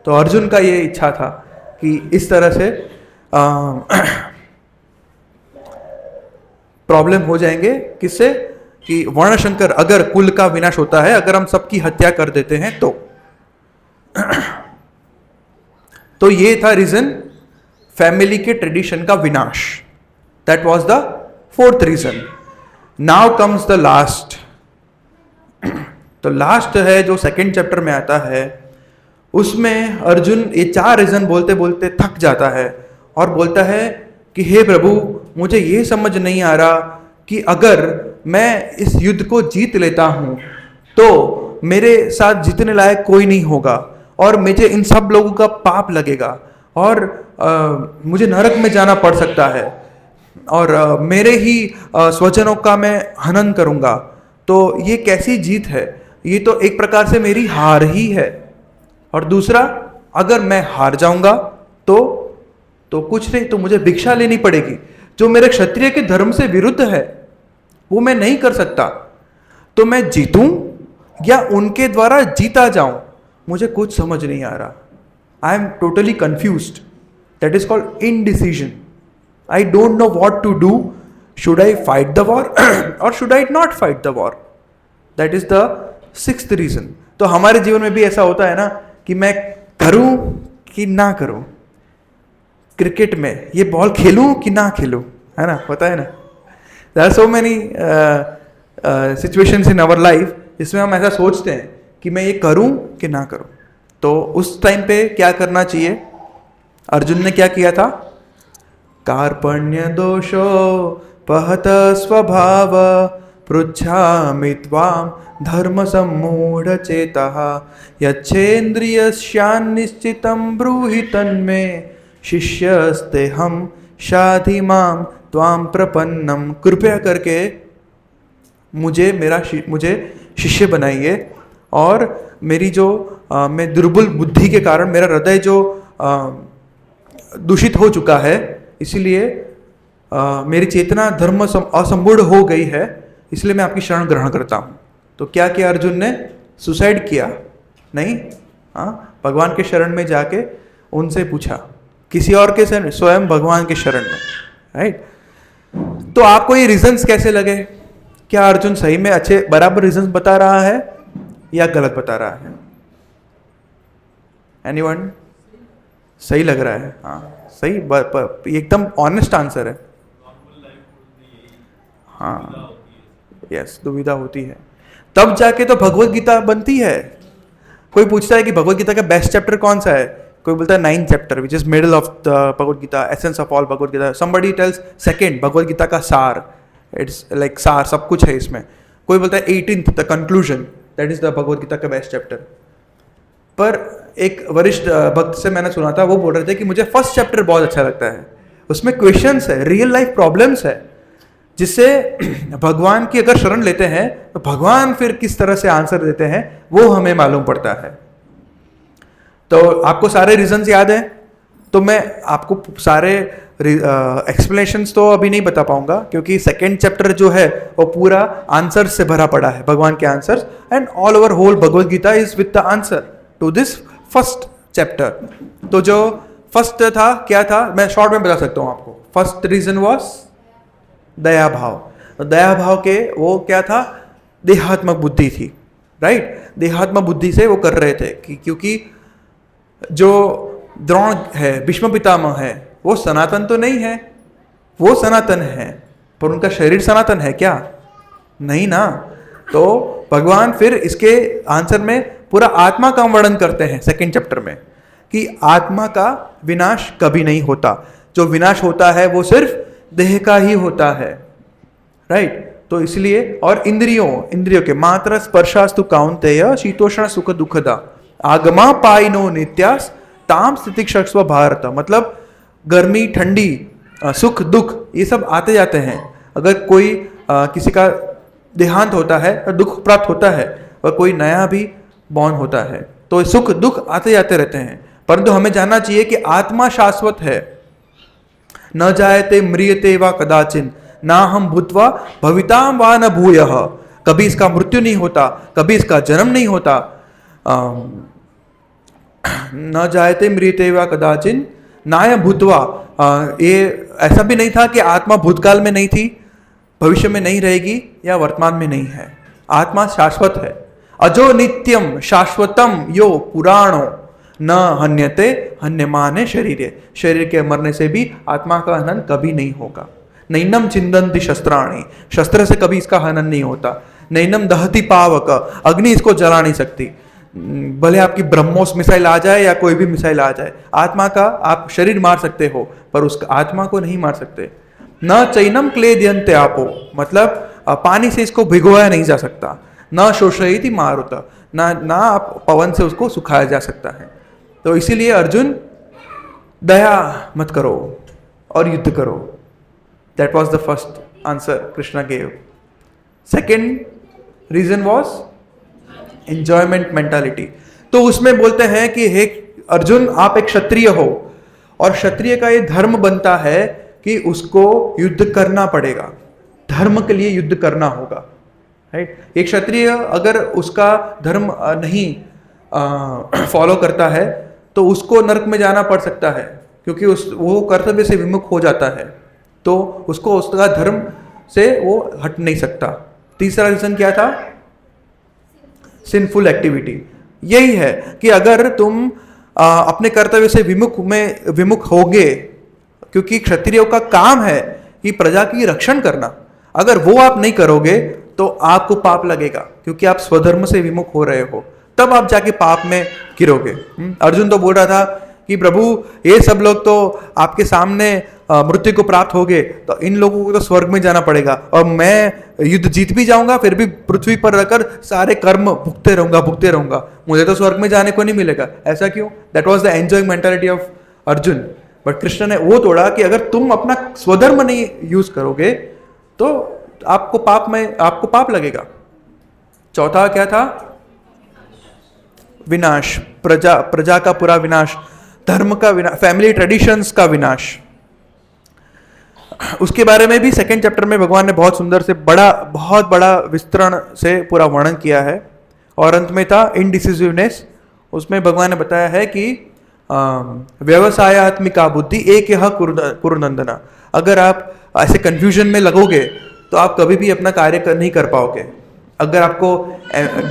तो अर्जुन का ये इच्छा था कि इस तरह से प्रॉब्लम हो जाएंगे। किससे? कि वर्णशंकर, अगर कुल का विनाश होता है, अगर हम सबकी हत्या कर देते हैं तो ये था रीजन, फैमिली के ट्रेडिशन का विनाश। That was the fourth reason. Now comes the last. तो लास्ट है जो सेकेंड चैप्टर में आता है, उसमें अर्जुन ये 4 रीजन बोलते बोलते थक जाता है और बोलता है कि हे प्रभु, मुझे ये समझ नहीं आ रहा कि अगर मैं इस युद्ध को जीत लेता हूं तो मेरे साथ जीतने लायक कोई नहीं होगा और मुझे इन सब लोगों का पाप लगेगा और मुझे नरक में जाना पड़ सकता है और मेरे ही स्वजनों का मैं हनन करूंगा। तो ये कैसी जीत है? ये तो एक प्रकार से मेरी हार ही है। और दूसरा, अगर मैं हार जाऊंगा तो कुछ नहीं, तो मुझे भिक्षा लेनी पड़ेगी, जो मेरे क्षत्रिय के धर्म से विरुद्ध है, वो मैं नहीं कर सकता। तो मैं जीतूं या उनके द्वारा जीता जाऊं, मुझे कुछ समझ नहीं आ रहा। I am totally confused. That is called indecision. I don't know what to do. Should I fight the war और should I not fight the war? That is the 6th reason. तो हमारे जीवन में भी ऐसा होता है ना कि मैं करूं कि ना करूं, क्रिकेट में ये बॉल खेलूं कि ना खेलूं, है ना, पता है ना। There are so many situations in our life जिसमें हम ऐसा सोचते हैं कि मैं ये करूं कि ना करूं। तो उस टाइम पे क्या करना चाहिए? अर्जुन ने क्या किया था? कार्पण्य दोषो पहत स्वभाव पृच्छामि त्वाम धर्म सम्मूढ़ चेतः यच्छेन्द्रियस्यान्निश्चितं ब्रूहि तन्मे शिष्यस्ते हम शाधि माम त्वाम प्रपन्नम। कृपया करके मुझे शिष्य बनाइए, और मेरी जो मैं दुर्बल बुद्धि के कारण मेरा हृदय जो दूषित हो चुका है, इसीलिए मेरी चेतना धर्म असंपूर्ण हो गई है, इसलिए मैं आपकी शरण ग्रहण करता हूँ। तो क्या किया अर्जुन ने? सुसाइड किया? नहीं, हाँ, भगवान के शरण में जाके उनसे पूछा, किसी और के शरण, स्वयं भगवान के शरण में, राइट। तो आपको ये रीजंस कैसे लगे? क्या अर्जुन सही में अच्छे बराबर रीजंस बता रहा है या गलत बता रहा है? एनीवन? सही लग रहा है? हाँ सही, एकदम ऑनेस्ट आंसर है। हाँ, यस, दुविधा होती है, तब जाके तो भगवत गीता बनती है। कोई पूछता है कि भगवत गीता का बेस्ट चैप्टर कौन सा है, कोई बोलता है 9th chapter which is middle of the Bhagavad Gita, essence of all Bhagavad Gita. Somebody tells second, Bhagavad Gita का सार, इट्स लाइक सार, सब कुछ है इसमें। कोई बोलता है 18th the conclusion, that is the Bhagavad Gita का बेस्ट चैप्टर। पर एक वरिष्ठ भक्त से मैंने सुना था, वो बोल रहे थे कि मुझे फर्स्ट चैप्टर बहुत अच्छा लगता है, उसमें क्वेश्चंस है, रियल लाइफ प्रॉब्लम्स है, जिससे भगवान की अगर शरण लेते हैं तो भगवान फिर किस तरह से आंसर देते हैं वो हमें मालूम पड़ता है। तो आपको सारे रीजंस याद हैं? तो मैं आपको सारे एक्सप्लेनेशंस तो अभी नहीं बता पाऊंगा, क्योंकि सेकेंड चैप्टर जो है वो पूरा आंसर से भरा पड़ा है, भगवान के answers, and all over whole Bhagavad Gita is with the answer to this first chapter. तो जो फर्स्ट था क्या था, मैं शॉर्ट में बता सकता हूं आपको। फर्स्ट रीजन वॉज दया भाव। दया भाव के वो क्या था? देहात्मक बुद्धि थी, राइट। देहात्मक बुद्धि से वो कर रहे थे कि क्योंकि जो द्रोण है, भीष्म पितामह है, वो सनातन तो नहीं है, वो सनातन है पर उनका शरीर सनातन है क्या? नहीं ना। तो भगवान फिर इसके आंसर में पूरा आत्मा का वर्णन करते हैं सेकंड चैप्टर में, कि आत्मा का विनाश कभी नहीं होता, जो विनाश होता है वो सिर्फ देह का ही होता है, राइट। तो इसलिए, और इंद्रियों के मात्र स्पर्शास्तु काउंतेय शीतोष्ण सुख दुखदा आगमा पाइनो नित्यास ताम स्थितिक्षस्व भारत। मतलब गर्मी, ठंडी, सुख, दुख, ये सब आते जाते हैं। अगर कोई किसी का देहांत होता है तो दुख प्राप्त होता है, और कोई नया भी बॉर्न होता है, तो सुख दुख आते जाते रहते हैं। परंतु हमें जानना चाहिए कि आत्मा शाश्वत है। न जायते म्रियते वा कदाचिन ना हम भूत्वा भविताम वा न भूयः। कभी इसका मृत्यु नहीं होता, कभी इसका जन्म नहीं होता। न जायते म्रियते वा कदाचिन नाय भूत्वा, ये ऐसा भी नहीं था कि आत्मा भूतकाल में नहीं थी, भविष्य में नहीं रहेगी, या वर्तमान में नहीं है। आत्मा शाश्वत है। अजो नित्यम शाश्वतम यो पुराणो न हन्यते हन्यमाने शरीरे। शरीर के मरने से भी आत्मा का हनन कभी नहीं होगा। नैनम चिंदन्ति शस्त्राणि, शस्त्र से कभी इसका हनन नहीं होता। नैनम दहति पावक, अग्नि इसको जला नहीं सकती। भले आपकी ब्रह्मोस मिसाइल आ जाए या कोई भी मिसाइल आ जाए, आत्मा का आप शरीर मार सकते हो पर उस आत्मा को नहीं मार सकते। न चैनम क्लेद्यन्ते आपो, मतलब पानी से इसको भिगोया नहीं जा सकता। न शोषयति मारुत, ना आप पवन से उसको सुखाया जा सकता है। तो इसीलिए अर्जुन, दया मत करो और युद्ध करो। That was the first answer Krishna gave. Second reason was enjoyment mentality. तो उसमें बोलते हैं कि हे अर्जुन, आप एक क्षत्रिय हो, और क्षत्रिय का ये धर्म बनता है कि उसको युद्ध करना पड़ेगा, धर्म के लिए युद्ध करना होगा, राइट। एक क्षत्रिय अगर उसका धर्म नहीं फॉलो करता है तो उसको नरक में जाना पड़ सकता है, क्योंकि वो कर्तव्य से विमुख हो जाता है, तो उसको उसका धर्म से वो हट नहीं सकता। तीसरा रीजन क्या था? Sinful activity. यही है कि अगर तुम अपने कर्तव्य से विमुख होगे, क्योंकि क्षत्रियों का काम है कि प्रजा की रक्षण करना, अगर वो आप नहीं करोगे तो आपको पाप लगेगा, क्योंकि आप स्वधर्म से विमुख हो रहे हो, तब आप जाके पाप में गिरोगे। अर्जुन तो बोल रहा था कि प्रभु ये सब लोग तो आपके सामने मृत्यु को प्राप्त हो गए, तो इन लोगों को तो स्वर्ग में जाना पड़ेगा, और मैं युद्ध जीत भी जाऊंगा फिर भी पृथ्वी पर रहकर सारे कर्म भुगते रहूंगा, मुझे तो स्वर्ग में जाने को नहीं मिलेगा। ऐसा क्यों? That was the enjoying mentality of Arjun. But Krishna ने वो तोड़ा कि अगर तुम अपना स्वधर्म नहीं यूज करोगे तो आपको पाप लगेगा। चौथा क्या था? विनाश, प्रजा का पूरा विनाश, धर्म का विनाश, फैमिली ट्रेडिशंस का विनाश। उसके बारे में भी सेकेंड चैप्टर में भगवान ने बहुत सुंदर से बहुत बड़ा विस्तरण से पूरा वर्णन किया है। और अंत में था इनडिसिसिवनेस। उसमें भगवान ने बताया है कि व्यवसायत्मिका बुद्धि एक यह कुरुनंदना। अगर आप ऐसे कंफ्यूजन में लगोगे तो आप कभी भी अपना कार्य नहीं कर पाओगे। अगर आपको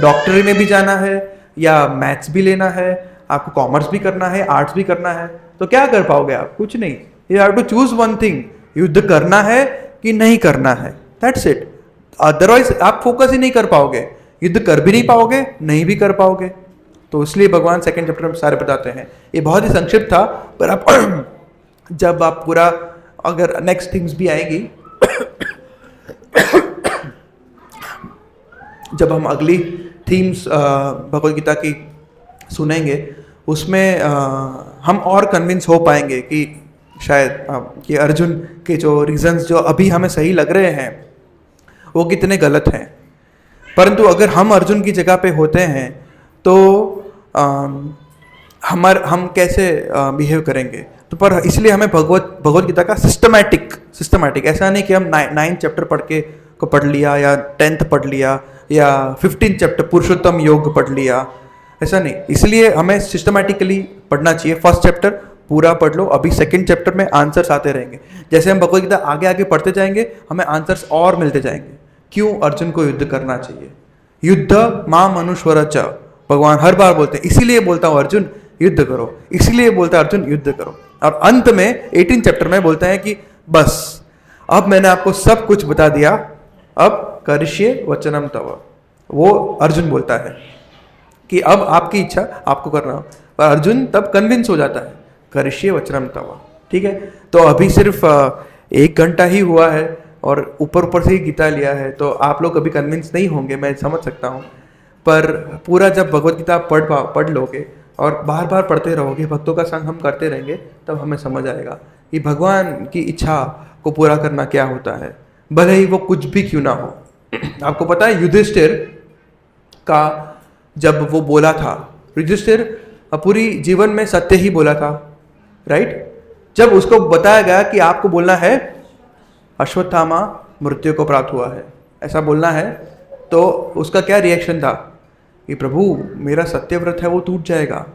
डॉक्टरी में भी जाना है या मैथ्स भी लेना है, आपको कॉमर्स भी करना है, आर्ट्स भी करना है, तो क्या कर पाओगे आप? कुछ नहीं। You have to choose one thing, युद्ध करना है कि नहीं करना है, दैट्स इट। अदरवाइज आप फोकस ही नहीं कर पाओगे, युद्ध कर भी नहीं पाओगे, नहीं भी कर पाओगे। तो इसलिए भगवान सेकंड चैप्टर में सारे बताते हैं। ये बहुत ही संक्षिप्त था, पर आप जब आप पूरा, अगर नेक्स्ट थिंग्स भी आएगी जब हम अगली थीम्स भगवद गीता की सुनेंगे, उसमें हम और कन्विंस हो पाएंगे कि शायद कि अर्जुन के जो रीजंस जो अभी हमें सही लग रहे हैं वो कितने गलत हैं। परंतु अगर हम अर्जुन की जगह पे होते हैं तो हम कैसे बिहेव करेंगे। तो पर इसलिए हमें भगवद गीता का सिस्टमैटिक, ऐसा नहीं कि हम 9th चैप्टर पढ़ लिया या 10th पढ़ लिया या 15th चैप्टर पुरुषोत्तम योग पढ़ लिया, ऐसा नहीं। इसलिए हमें सिस्टमैटिकली पढ़ना चाहिए। फर्स्ट चैप्टर पूरा पढ़ लो, अभी सेकंड चैप्टर में आंसर्स आते रहेंगे। जैसे हम भगवद गीता आगे आगे पढ़ते जाएंगे, हमें आंसर्स और मिलते जाएंगे। क्यों अर्जुन को युद्ध करना चाहिए? युद्ध मां मनुष्वर च, भगवान हर बार बोलते हैं। इसीलिए बोलता हूँ अर्जुन युद्ध करो, इसलिए बोलता है अर्जुन युद्ध करो। और अंत में 18 चैप्टर में बोलते हैं कि बस अब मैंने आपको सब कुछ बता दिया, अब करिष्ये वचनम तव। वो अर्जुन बोलता है कि अब आपकी इच्छा आपको करना हो, पर अर्जुन तब कन्विंस हो जाता है, करिष्ये वचनम तव। ठीक है, तो अभी सिर्फ 1 घंटा ही हुआ है और ऊपर से ही गीता लिया है, तो आप लोग अभी कन्विंस नहीं होंगे, मैं समझ सकता हूँ। पर पूरा जब भगवद गीता पढ़ लोगे और बार बार पढ़ते रहोगे, भक्तों का संग हम करते रहेंगे, तब हमें समझ आएगा कि भगवान की इच्छा को पूरा करना क्या होता है, भले ही वो कुछ भी क्यों ना हो। आपको पता है युधिष्ठिर का जब वो बोला था, युधिष्ठिर पूरी जीवन में सत्य ही बोला था, राइट। जब उसको बताया गया कि आपको बोलना है अश्वत्थामा मृत्यु को प्राप्त हुआ है, ऐसा बोलना है, तो उसका क्या रिएक्शन था कि प्रभु मेरा सत्यव्रत है वो टूट जाएगा,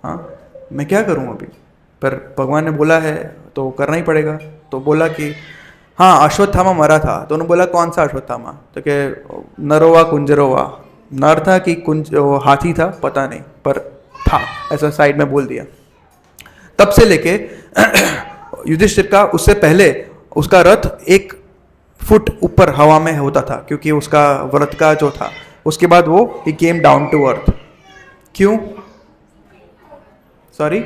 हाँ मैं क्या करूं अभी। पर भगवान ने बोला है तो करना ही पड़ेगा। तो बोला कि हाँ अश्वत्थामा मरा था। तो उन्होंने बोला कौन सा अश्वत्थामा? तो कि नरोवा कुंजरोवा, नर था कि हाथी था पता नहीं, पर था, ऐसा साइड में बोल दिया। तब से लेके युधिष्ठिर का उससे पहले उसका रथ 1 फुट ऊपर हवा में होता था, क्योंकि उसका व्रत का जो था। उसके बाद वो ही केम डाउन टू अर्थ। क्यों? सॉरी,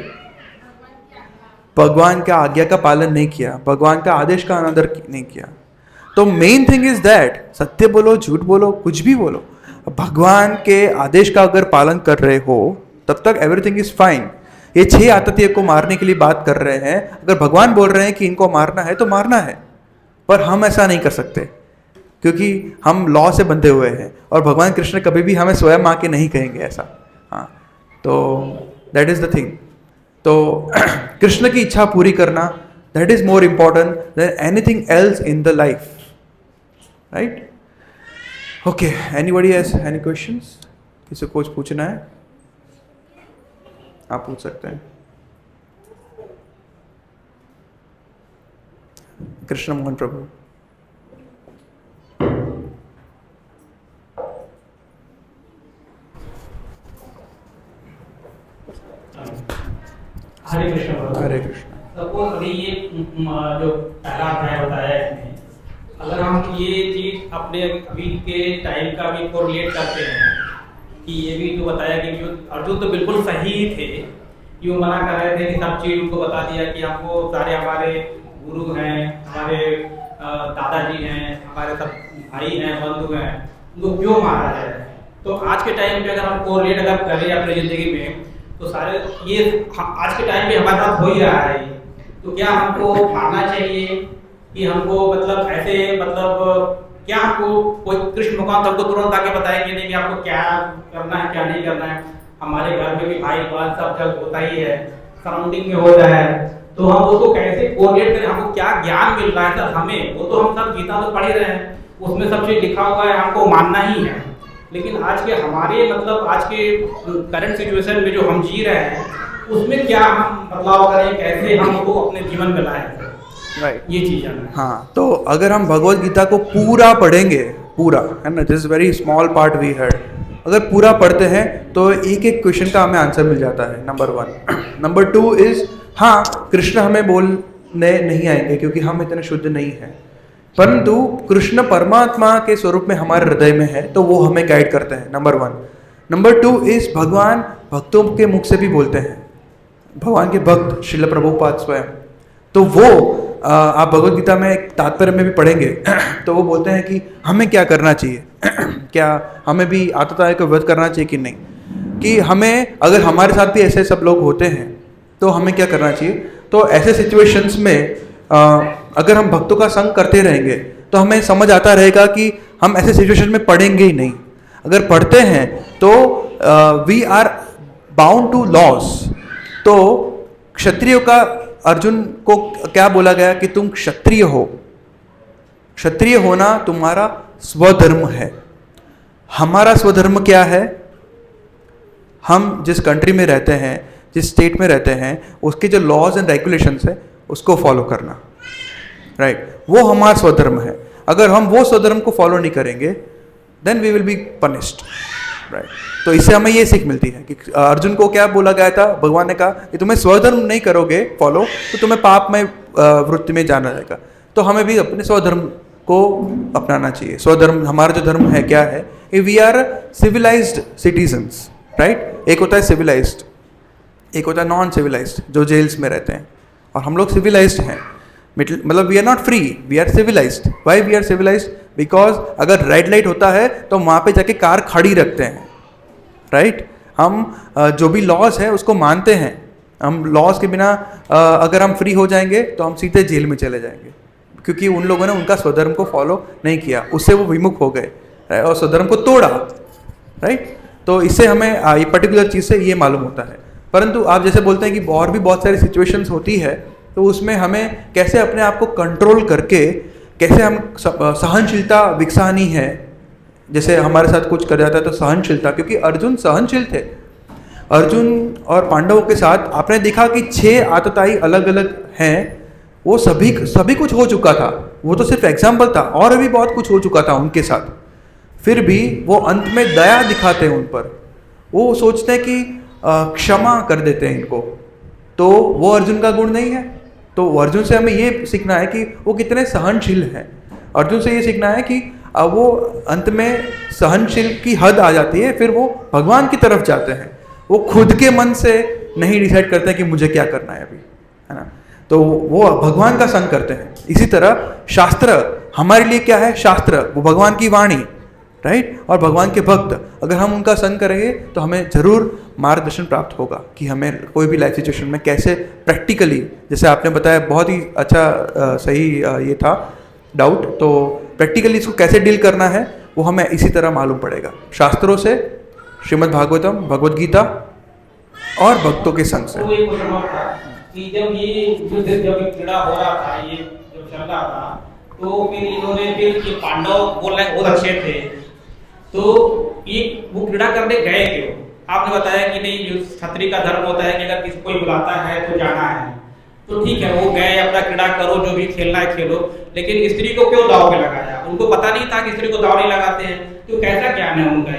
भगवान का आज्ञा का पालन नहीं किया, भगवान का आदेश का अनादर नहीं किया। तो मेन थिंग इज दैट सत्य बोलो, झूठ बोलो, कुछ भी बोलो, भगवान के आदेश का अगर पालन कर रहे हो तब तक एवरीथिंग इज फाइन। ये 6 आततीय को मारने के लिए बात कर रहे हैं, अगर भगवान बोल रहे हैं कि इनको मारना है तो मारना है, पर हम ऐसा नहीं कर सकते क्योंकि हम लॉ से बंधे हुए हैं, और भगवान कृष्ण कभी भी हमें स्वयं आके नहीं कहेंगे ऐसा। हाँ, तो दैट इज द थिंग। तो कृष्ण की इच्छा पूरी करना, that is more important than anything else in the life, right. Okay, anybody has any questions? किसी को कुछ पूछना है आप पूछ सकते हैं। कृष्ण मोहन प्रभु। हरे कृष्ण। हरे कृष्ण। सपोज अभी ये जो पहला अध्याय होता है इसमें, अगर हम ये चीज अपने अभी के टाइम का भी कोरिलेट करते हैं कि ये भी जो बताया कि जो अर्जुन तो बिल्कुल सही थे, यूँ मना कर रहे थे कि सब चीज उनको बता दिया कि हमको सारे हमारे गुरु हैं, हमारे दादाजी हैं, हमारे सब भाई हैं, बंधु हैं, उनको क्यों मारा जाए। तो आज के टाइम पे अगर हम कोरिलेट अगर करें अपनी जिंदगी में, तो सारे ये आज के टाइम पे हमारे साथ हो ही रहा है। तो क्या हमको मारना चाहिए कि हमको मतलब ऐसे मतलब क्या हमको कोई कृष्ण भगवान हमको तुरंत आके बताएंगे नहीं कि आपको क्या करना है क्या नहीं करना है। हमारे घर में भी भाई बहन सब जब होता ही है, सराउंडिंग में होता है, तो हम उसको कैसे कोरिलेट करें, हमको क्या ज्ञान मिल रहा है सर हमें, वो तो हम सब गीता तो पढ़ ही रहे हैं, उसमें सब चीज लिखा हुआ है, हमको मानना ही है। लेकिन आज के हमारे मतलब आज के करंट सिचुएशन में जो हम जी रहे हैं, उसमें क्या हम बदलाव करें, कैसे हम उसको अपने जीवन में लाएं, राइट, ये चीज है। हाँ, तो अगर हम भगवत गीता को पूरा पढ़ेंगे, पूरा है ना, this very small part we heard, अगर पूरा पढ़ते हैं तो एक एक क्वेश्चन का हमें आंसर मिल जाता है, नंबर 1। नंबर 2 इज, हाँ, कृष्ण हमें बोलने नहीं आएंगे क्योंकि हम इतने शुद्ध नहीं हैं, परंतु कृष्ण परमात्मा के स्वरूप में हमारे हृदय में है, तो वो हमें गाइड करते हैं, नंबर 1। नंबर 2 इज, भगवान भक्तों के मुख से भी बोलते हैं, भगवान के भक्त श्रील प्रभुपाद स्वयं, तो वो आप भगवत गीता में एक तात्पर्य में भी पढ़ेंगे तो वो बोलते हैं कि हमें क्या करना चाहिए क्या हमें भी आतताई का वध करना चाहिए कि नहीं, कि हमें अगर हमारे साथ भी ऐसे सब लोग होते हैं तो हमें क्या करना चाहिए। तो ऐसे सिचुएशंस में अगर हम भक्तों का संग करते रहेंगे तो हमें समझ आता रहेगा कि हम ऐसे सिचुएशन में पढ़ेंगे ही नहीं, अगर पढ़ते हैं तो we are bound to loss. तो क्षत्रियों का अर्जुन को क्या बोला गया कि तुम क्षत्रिय हो, क्षत्रिय होना तुम्हारा स्वधर्म है। हमारा स्वधर्म क्या है, हम जिस कंट्री में रहते हैं, जिस स्टेट में रहते हैं, उसके जो लॉज एंड रेगुलेशंस है उसको फॉलो करना, राइट, वो हमारा स्वधर्म है। अगर हम वो स्वधर्म को फॉलो नहीं करेंगे then we will be punished, right. तो इससे हमें ये सीख मिलती है कि अर्जुन को क्या बोला गया था, भगवान ने कहा कि तुम्हें स्वधर्म नहीं करोगे फॉलो तो तुम्हें पाप में वृत्ति में जाना जाएगा। तो हमें भी अपने स्वधर्म को अपनाना चाहिए। स्वधर्म, हमारा जो धर्म है क्या है, we are civilized citizens, right. एक होता है सिविलाइज्ड, एक होता है नॉन सिविलाइज्ड जो जेल्स में रहते हैं, और हम लोग सिविलाइज्ड हैं, मतलब we are not free, we are civilized. Why we are civilized, because अगर रेड लाइट होता है तो वहाँ पे जाके कार खड़ी रखते हैं, राइट। हम जो भी लॉज है उसको मानते हैं, हम लॉज के बिना अगर हम फ्री हो जाएंगे तो हम सीधे जेल में चले जाएंगे, क्योंकि उन लोगों ने उनका स्वधर्म को फॉलो नहीं किया, उससे वो विमुख हो गए और स्वधर्म को तोड़ा, राइट। तो इससे हमें ये पर्टिकुलर चीज़ से ये मालूम होता है। परंतु आप जैसे बोलते हैं कि और भी बहुत सारी सिचुएशंस होती है, तो उसमें हमें कैसे अपने आप को कंट्रोल करके कैसे हम सहनशीलता विकसानी है। जैसे हमारे साथ कुछ कर जाता है तो सहनशीलता, क्योंकि अर्जुन सहनशील थे। अर्जुन और पांडवों के साथ आपने देखा कि 6 आतताई अलग अलग हैं, वो सभी कुछ हो चुका था, वो तो सिर्फ एग्जाम्पल था, और भी बहुत कुछ हो चुका था उनके साथ, फिर भी वो अंत में दया दिखाते हैं उन पर, वो सोचते हैं कि क्षमा कर देते हैं इनको। तो वो अर्जुन का गुण नहीं है। तो अर्जुन से हमें ये सीखना है कि वो कितने सहनशील हैं। अर्जुन से ये सीखना है कि वो अंत में सहनशील की हद आ जाती है, फिर वो भगवान की तरफ जाते हैं, वो खुद के मन से नहीं डिसाइड करते हैं कि मुझे क्या करना है अभी, है ना, तो वो भगवान का संग करते हैं। इसी तरह शास्त्र हमारे लिए क्या है, शास्त्र वो भगवान की वाणी, राइट। और भगवान के भक्त अगर हम उनका संग करेंगे तो हमें जरूर मार्गदर्शन प्राप्त होगा कि हमें कोई भी लाइफ सिचुएशन में कैसे प्रैक्टिकली, जैसे आपने बताया बहुत ही अच्छा सही ये था डाउट, तो प्रैक्टिकली इसको कैसे डील करना है वो हमें इसी तरह मालूम पड़ेगा, शास्त्रों से, श्रीमद् भागवतम, भगवद गीता और भक्तों के संग से। कि जब ये जब क्रीड़ा हो रहा था, ये जब चल रहा था, तो फिर इन्होंने फिर ये पांडव बोल रहे बहुत अच्छे थे, तो ये वो क्रीड़ा करने गए क्यों? आपने बताया कि नहीं, जो क्षत्रिय का धर्म होता है कि अगर किसी कोई बुलाता है तो जाना है, तो ठीक है, वो गए, अपना क्रीड़ा करो, जो भी खेलना है खेलो, लेकिन स्त्री को क्यों दाव पे लगाया? उनको पता नहीं था कि स्त्री को दाव नहीं लगाते हैं, तो कैसा ज्ञान है उनका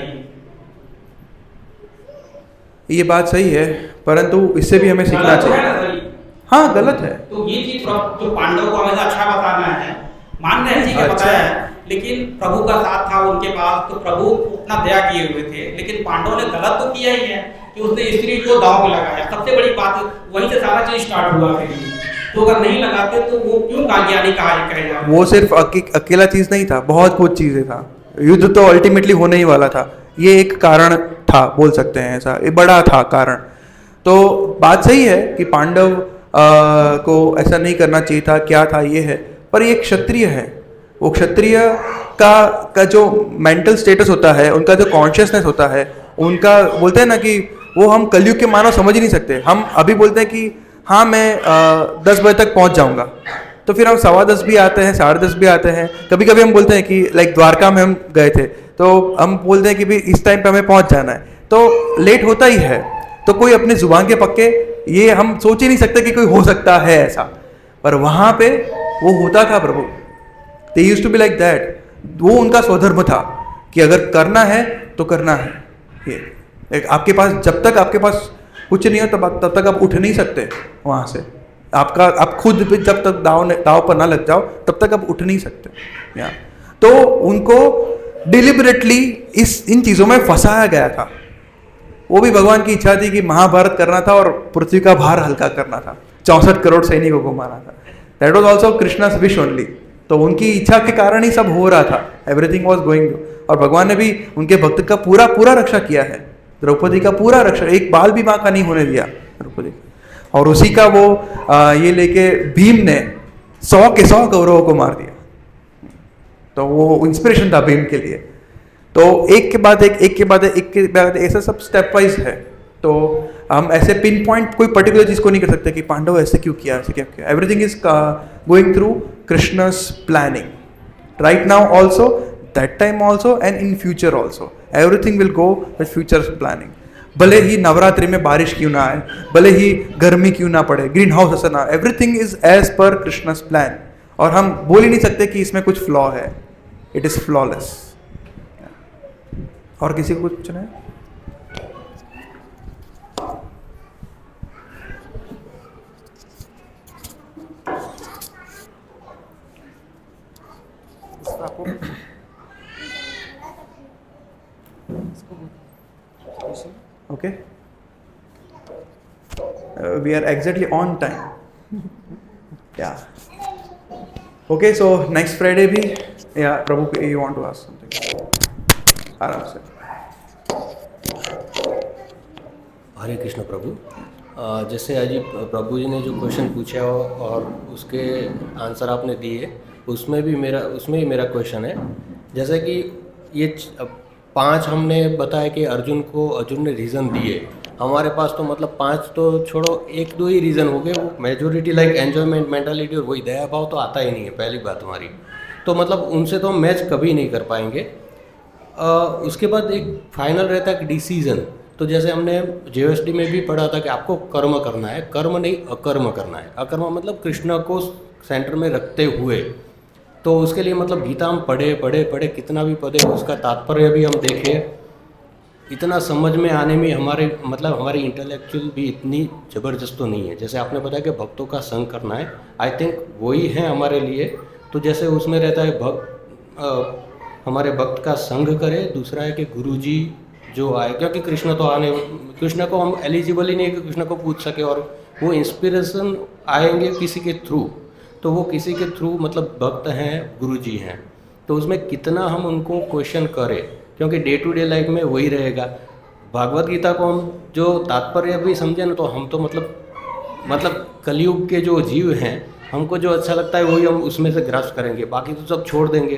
ये बात सही है, परंतु इससे भी हमें सीखना गलत है चाहिए। ना सर ये? हाँ, गलत है। तो ये चीज जो पांडव को हमें अच्छा बताना है, मान रहे हैं ठीक है अच्छा। बताया है, लेकिन प्रभु का साथ था उनके पास, तो प्रभु उतना दया किए हुए थे, लेकिन पांडवों ने गलत तो किया ही है कि उसने स्त्री को दांव पे लगाया। सबसे बड़ी बात वहीं से सारा चीज स्टार्ट हुआ फिर। तो अगर नहीं लगाते तो वो क्यों काज्ञानी कहे जा रहे? वो सिर्फ अकेला चीज नहीं था, बहुत कुछ चीजें था। युद्ध तो अल्टीमेटली होने ही वाला था, ये एक कारण था, बोल सकते हैं ऐसा, ये बड़ा था कारण। तो बात सही है कि पांडव को ऐसा नहीं करना चाहिए था, क्या था ये है, पर ये क्षत्रिय है। वो क्षत्रिय का जो मेंटल स्टेटस होता है, उनका जो कॉन्शियसनेस होता है, उनका बोलते हैं ना कि वो हम कलयुग के मानव समझ ही नहीं सकते। हम अभी बोलते हैं कि हाँ मैं 10 बजे तक पहुंच जाऊंगा, तो फिर हम 10:15 भी आते हैं, 10:30 भी आते हैं। कभी कभी हम बोलते हैं कि लाइक द्वारका में हम गए थे, तो हम बोलते हैं कि भाई इस टाइम पे हमें पहुंच जाना है, तो लेट होता ही है। तो कोई अपने जुबान के पक्के, ये हम सोच ही नहीं सकते कि कोई हो सकता है ऐसा, पर वहां पे वो होता था Prabhu. They used to be like that. वो उनका स्वधर्म था कि अगर करना है तो करना है। ये आपके पास, जब तक आपके पास कुछ नहीं हो तब तक आप उठ नहीं सकते वहां से। आप खुद भी जब तक दाव पर ना लग जाओ तब तक आप उठ नहीं सकते। तो उनको डिलिबरेटली इन चीजों में फंसाया गया था। वो भी भगवान की इच्छा थी कि महाभारत करना था और पृथ्वी का भार हल्का करना था, 64 करोड़ सैनिकों को मारना था। That was also Krishna's wish only. तो उनकी इच्छा के कारण ही सब हो रहा था, एवरीथिंग वाज गोइंग। और भगवान ने भी उनके भक्त का पूरा रक्षा किया है, द्रौपदी का पूरा रक्षा, एक बाल भी मां का नहीं होने दिया द्रौपदी। और उसी का वो ये लेके भीम ने 100 के 100 कौरवों को मार दिया। तो वो इंस्पिरेशन था भीम के लिए। तो एक के बाद एक ऐसा सब स्टेप वाइज है। तो हम ऐसे पिन पॉइंट कोई पर्टिकुलर चीज को नहीं कर सकते कि पांडव ऐसे क्यों किया, ऐसे क्या किया। Everything is going through Krishna's planning right now also, that time also, and in future also. Everything will go with future planning. भले ही नवरात्रि में बारिश क्यों ना आए, भले ही गर्मी क्यों ना पड़े, ग्रीन हाउस ऐसा ना, everything is as per Krishna's plan. और हम बोल ही नहीं सकते कि इसमें कुछ फ्लॉ है। It is flawless. और किसी को कुछ पूछना है? Okay. We are exactly on time. Yeah. Okay, so next Friday भी, yeah, Prabhu, you want to ask something? आराम से। हरे कृष्ण प्रभु। जैसे अजी प्रभु जी ने जो क्वेश्चन पूछा और उसके आंसर आपने दिए, उसमें ही मेरा क्वेश्चन है। जैसे कि ये 5 हमने बताया कि अर्जुन ने रीज़न दिए। हमारे पास तो मतलब 5 तो छोड़ो, 1-2 ही रीज़न हो गए। वो मेजोरिटी लाइक एन्जॉयमेंट मेंटालिटी और वही दया भाव तो आता ही नहीं है, पहली बात हमारी। तो मतलब उनसे तो हम मैच कभी नहीं कर पाएंगे। उसके बाद एक फाइनल रहता है डिसीजन। तो जैसे हमने जीएसटी में भी पढ़ा था कि आपको कर्म करना है, कर्म नहीं अकर्म करना है। अकर्म मतलब कृष्ण को सेंटर में रखते हुए। तो उसके लिए मतलब गीता हम पढ़े कितना भी पढ़े, उसका तात्पर्य भी हम देखें, इतना समझ में आने में हमारी इंटेलेक्चुअल भी इतनी ज़बरदस्त तो नहीं है। जैसे आपने बताया कि भक्तों का संग करना है, आई थिंक वही है हमारे लिए। तो जैसे उसमें रहता है हमारे भक्त का संग करे, दूसरा है कि गुरुजी जो आए, क्योंकि कृष्ण को हम एलिजिबल ही नहीं है कि कृष्ण को पूछ सके, और वो इंस्पिरेशन आएंगे किसी के थ्रू। तो वो किसी के थ्रू मतलब भक्त हैं, गुरुजी हैं। तो उसमें कितना हम उनको क्वेश्चन करें, क्योंकि डे टू डे लाइफ में वही रहेगा। भागवत गीता को हम जो तात्पर्य भी समझे ना, तो हम तो मतलब कलयुग के जो जीव हैं, हमको जो अच्छा लगता है वही हम उसमें से ग्रास्प करेंगे, बाकी तो सब छोड़ देंगे।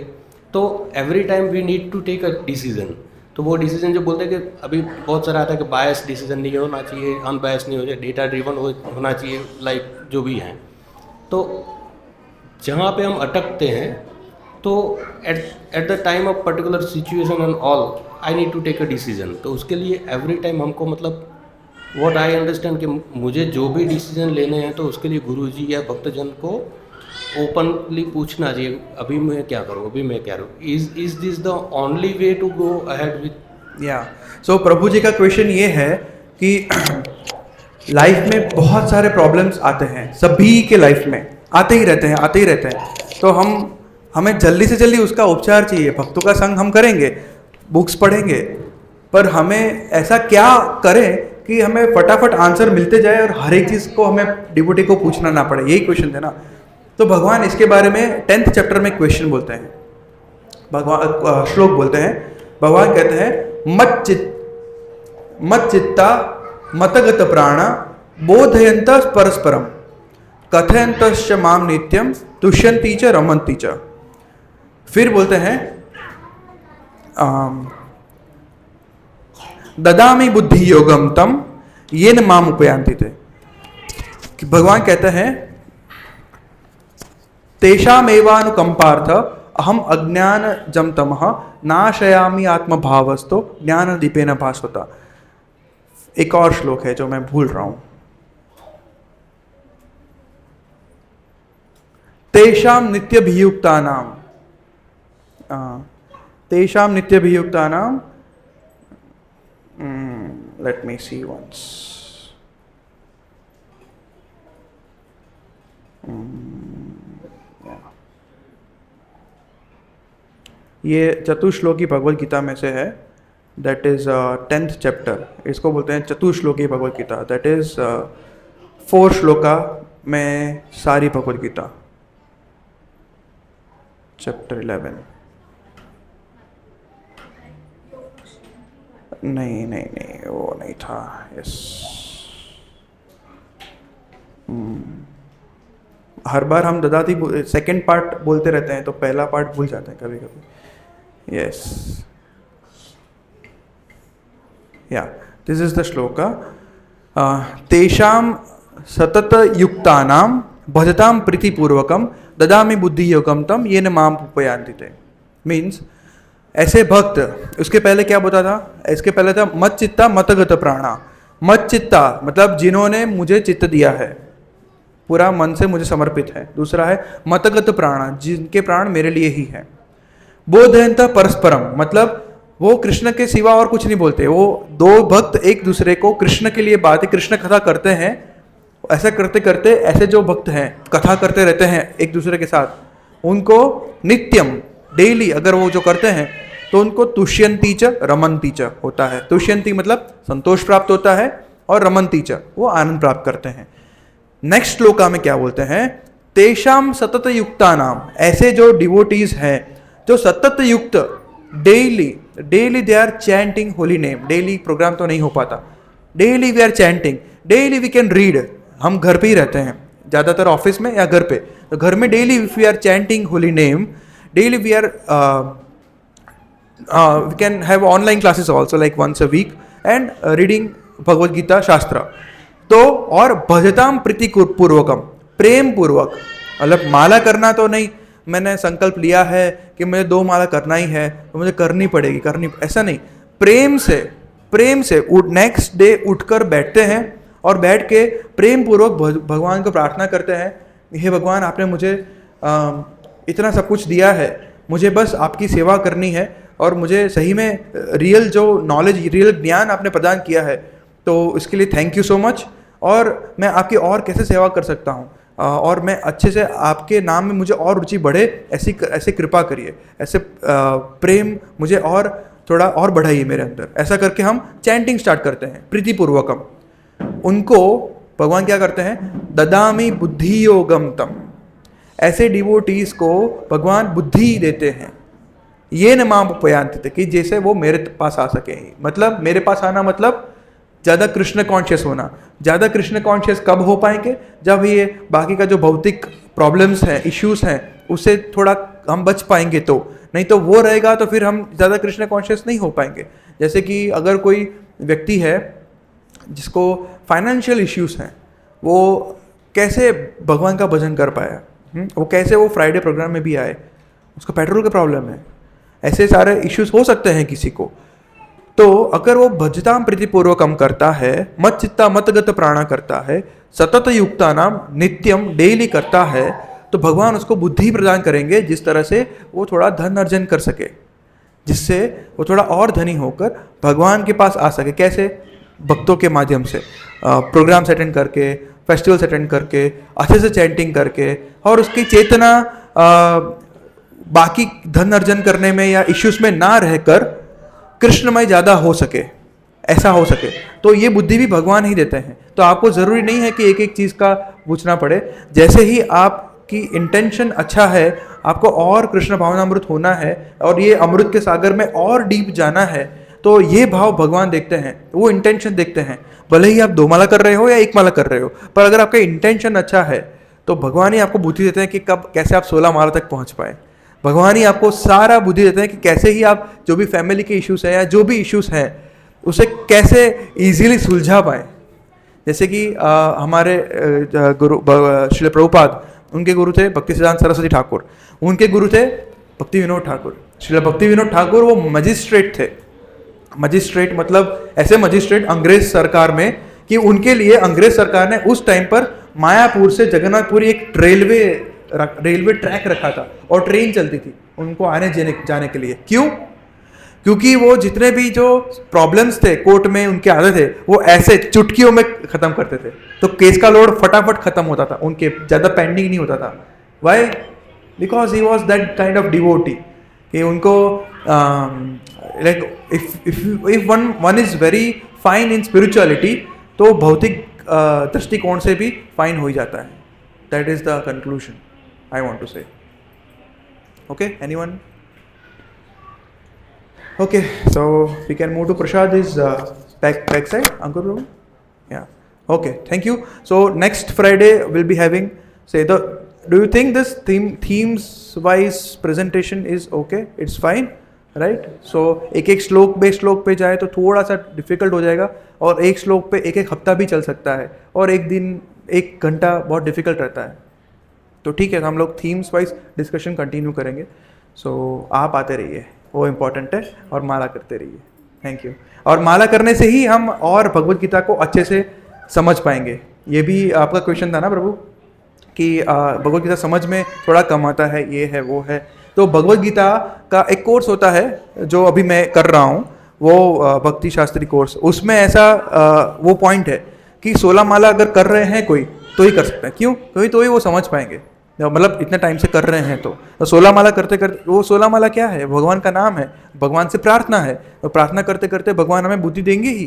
तो every time we need to take a decision. तो वो डिसीजन जो बोलते हैं कि अभी बहुत सारा आता है कि बायस डिसीजन नहीं होना चाहिए, अनबायस नहीं हो जाए, डेटा ड्रिवन होना चाहिए, लाइक जो भी हैं। तो जहाँ पे हम अटकते हैं, तो at the time of particular situation and all I need to take a decision. तो उसके लिए एवरी टाइम हमको मतलब व्हाट आई अंडरस्टैंड कि मुझे जो भी डिसीजन लेने हैं तो उसके लिए गुरुजी या भक्तजन को ओपनली पूछना चाहिए, अभी मैं क्या करूँ, अभी मैं क्या करूँ, is this the only way to go ahead with. या सो प्रभु जी का क्वेश्चन ये है कि लाइफ में बहुत सारे प्रॉब्लम्स आते हैं, सभी के लाइफ में आते ही रहते हैं। तो हमें जल्दी से जल्दी उसका उपचार चाहिए। भक्तों का संग हम करेंगे, बुक्स पढ़ेंगे, पर हमें ऐसा क्या करें कि हमें फटाफट आंसर मिलते जाए और हर एक चीज़ को हमें डिवोटी को पूछना ना पड़े। यही क्वेश्चन है ना। तो भगवान इसके बारे में 10th चैप्टर में क्वेश्चन बोलते हैं, भगवान श्लोक बोलते हैं। भगवान कहते हैं मत चित्ता मतगत प्राणा बोधयंत परस्परम कथयंतश्च माम नित्यम तुष्यन्ति च रमन्ति च। फिर बोलते हैं ददामि बुद्धि योगम तम येन माम उपयांति ते। कि भगवान कहते हैं तेषामेवानुकंपार्थ अहम अज्ञान जम तमः नाशयामि आत्मभावस्तो ज्ञान दीपेन भास्वता। एक और श्लोक है जो मैं भूल रहा हूं। तेषाम नित्यभियुक्तानाम लेट मी सी वंस। ये चतुश्लोकी भगवद गीता में से है। That is 10th chapter. इसको बोलते हैं चतुश्लोकी भगवद गीता। दैट इज 4 श्लोका में सारी भगवद गीता। चैप्टर 11 नहीं वो नहीं था। यस, हर बार हम ददाती सेकंड पार्ट बोलते रहते हैं तो पहला पार्ट भूल जाते हैं कभी कभी। यस, या दिस इज द श्लोका। तेषाम सतत युक्तानाम भजताम प्रीतिपूर्वकम ददामि बुद्धि योगम तम येन माम उपयांति ते। मीन्स ऐसे भक्त, उसके पहले क्या बोला था? इसके पहले था मत चित्ता मतगत प्राणा। मत चित्ता मतलब जिन्होंने मुझे चित्त दिया है, पूरा मन से मुझे समर्पित है। दूसरा है मतगत प्राणा, जिनके प्राण मेरे लिए ही है। बोधयंत परस्परम मतलब वो कृष्ण के सिवा और कुछ नहीं बोलते। वो दो भक्त एक दूसरे को कृष्ण के लिए बातें, कृष्ण कथा करते हैं। ऐसा करते करते ऐसे जो भक्त हैं कथा करते रहते हैं एक दूसरे के साथ, उनको नित्यम डेली अगर वो जो करते हैं तो उनको तुष्यन्ति च रमन्ति च होता है। तुष्यन्ति मतलब संतोष प्राप्त होता है और रमन्ति च वो आनंद प्राप्त करते हैं। नेक्स्ट श्लोका में क्या बोलते हैं? तेषाम सतत युक्ता नाम, ऐसे जो डिवोटीज हैं जो सतत युक्त daily they are chanting holy name. Daily program तो नहीं हो पाता, daily we are chanting, daily we can read. हम घर पे ही रहते हैं ज़्यादातर, ऑफिस में या घर पे, तो घर में daily if we are chanting holy name, daily we are we can have online classes also like once a week and reading Bhagavad Gita शास्त्र। तो और भजताम प्रीति पूर्वकम, प्रेम पूर्वक, मतलब माला करना तो नहीं, मैंने संकल्प लिया है कि मुझे 2 माला करना ही है तो मुझे करनी पड़ेगी, ऐसा नहीं। प्रेम से नेक्स्ट डे उठकर बैठते हैं और बैठ के प्रेम पूर्वक भगवान को प्रार्थना करते हैं, हे भगवान आपने मुझे इतना सब कुछ दिया है, मुझे बस आपकी सेवा करनी है और मुझे सही में रियल जो नॉलेज, रियल ज्ञान आपने प्रदान किया है, तो इसके लिए थैंक यू सो मच। और मैं आपकी और कैसे सेवा कर सकता हूँ और मैं अच्छे से आपके नाम में मुझे और रुचि बढ़े, ऐसी कृपा करिए, ऐसे प्रेम मुझे और थोड़ा और बढ़ाइए मेरे अंदर। ऐसा करके हम चैंटिंग स्टार्ट करते हैं प्रीतिपूर्वकम। उनको भगवान क्या करते हैं? ददामि बुद्धि योगम तम। ऐसे डिवोटीज को भगवान बुद्धि देते हैं। ये न माम उपयांति थे, कि जैसे वो मेरे पास आ सके। मतलब मेरे पास आना मतलब ज़्यादा कृष्ण कॉन्शियस होना। ज़्यादा कृष्ण कॉन्शियस कब हो पाएंगे? जब ये बाकी का जो भौतिक प्रॉब्लम्स हैं, इश्यूज हैं, उससे थोड़ा हम बच पाएंगे। तो नहीं तो वो रहेगा तो फिर हम ज़्यादा कृष्ण कॉन्शियस नहीं हो पाएंगे। जैसे कि अगर कोई व्यक्ति है जिसको फाइनेंशियल इश्यूज हैं, वो कैसे भगवान का भजन कर पाया? वो कैसे वो फ्राइडे प्रोग्राम में भी आए? उसको पेट्रोल का प्रॉब्लम है, ऐसे सारे इश्यूज हो सकते हैं किसी को। तो अगर वो भजताम प्रीतिपूर्वकम करता है, मत चित्ता मतगत प्राणा करता है, सतत युक्ता नाम नित्यम डेली करता है, तो भगवान उसको बुद्धि प्रदान करेंगे जिस तरह से वो थोड़ा धन अर्जन कर सके, जिससे वो थोड़ा और धनी होकर भगवान के पास आ सके। कैसे? भक्तों के माध्यम से प्रोग्राम्स अटेंड करके, फेस्टिवल्स अटेंड करके, अच्छे से चैंटिंग करके, और उसकी चेतना बाकी धन अर्जन करने में या इश्यूज में ना रहकर कृष्णमय ज़्यादा हो सके, ऐसा हो सके, तो ये बुद्धि भी भगवान ही देते हैं। तो आपको ज़रूरी नहीं है कि एक एक चीज़ का पूछना पड़े। जैसे ही आपकी इंटेंशन अच्छा है, आपको और कृष्ण भावनामृत होना है और ये अमृत के सागर में और डीप जाना है, तो ये भाव भगवान देखते हैं, वो इंटेंशन देखते हैं। भले ही आप 2 माला कर रहे हो या 1 माला कर रहे हो, पर अगर आपका इंटेंशन अच्छा है तो भगवान ही आपको बुद्धि देते हैं कि कब कैसे आप 16 माला तक पहुंच पाए। भगवान ही आपको सारा बुद्धि देते हैं कि कैसे ही आप जो भी फैमिली के इश्यूज है या जो भी इश्यूज हैं उसे कैसे इजीली सुलझा पाए। जैसे कि हमारे गुरु श्रील प्रभुपाद, उनके गुरु थे भक्ति सिद्धांत सरस्वती ठाकुर, उनके गुरु थे भक्ति विनोद ठाकुर। श्रील भक्ति विनोद ठाकुर वो मजिस्ट्रेट थे। मजिस्ट्रेट मतलब ऐसे मजिस्ट्रेट अंग्रेज सरकार में कि उनके लिए अंग्रेज सरकार ने उस टाइम पर मायापुर से जगन्नाथपुरी एक रेलवे ट्रैक रखा था और ट्रेन चलती थी उनको आने जाने के लिए। क्यों? क्योंकि वो जितने भी जो प्रॉब्लम्स थे कोर्ट में उनके आते थे, वो ऐसे चुटकियों में खत्म करते थे, तो केस का लोड फटाफट खत्म होता था, उनके ज़्यादा पेंडिंग नहीं होता था। Why? Because he was that kind of devotee कि उनको like if one is very fine in spirituality, तो भौतिक दृष्टिकोण से भी फाइन हो ही जाता है। That is the conclusion I want to say. Okay, anyone? Okay, so we can move to Prashad is back side, Ankur Prabhu? Yeah. Okay, thank you. So next Friday we'll be having, do you think this themes wise presentation is okay? It's fine, right? So एक श्लोक पे जाए तो थोड़ा सा डिफिकल्ट हो जाएगा, और एक श्लोक पे एक हफ्ता भी चल सकता है, और एक दिन 1 घंटा बहुत डिफिकल्ट रहता है। तो ठीक है, तो हम लोग थीम्स वाइज डिस्कशन कंटिन्यू करेंगे। सो आप आते रहिए, वो इम्पॉर्टेंट है, और माला करते रहिए। Thank you. और माला करने से ही हम और भगवत गीता को अच्छे से समझ पाएंगे। ये भी आपका क्वेश्चन था ना प्रभु, कि भगवत गीता समझ में थोड़ा कम आता है, ये है वो है। तो भगवत गीता का एक कोर्स होता है जो अभी मैं कर रहा हूँ, वो भक्ति शास्त्री कोर्स। उसमें ऐसा वो पॉइंट है कि 16 माला अगर कर रहे हैं कोई तो ही कर सकते हैं। क्यों? क्योंकि तो ही वो समझ पाएंगे, मतलब इतने टाइम से कर रहे हैं। तो 16 माला करते करते, वो 16 माला क्या है? भगवान का नाम है, भगवान से प्रार्थना है, और प्रार्थना करते करते भगवान हमें बुद्धि देंगे ही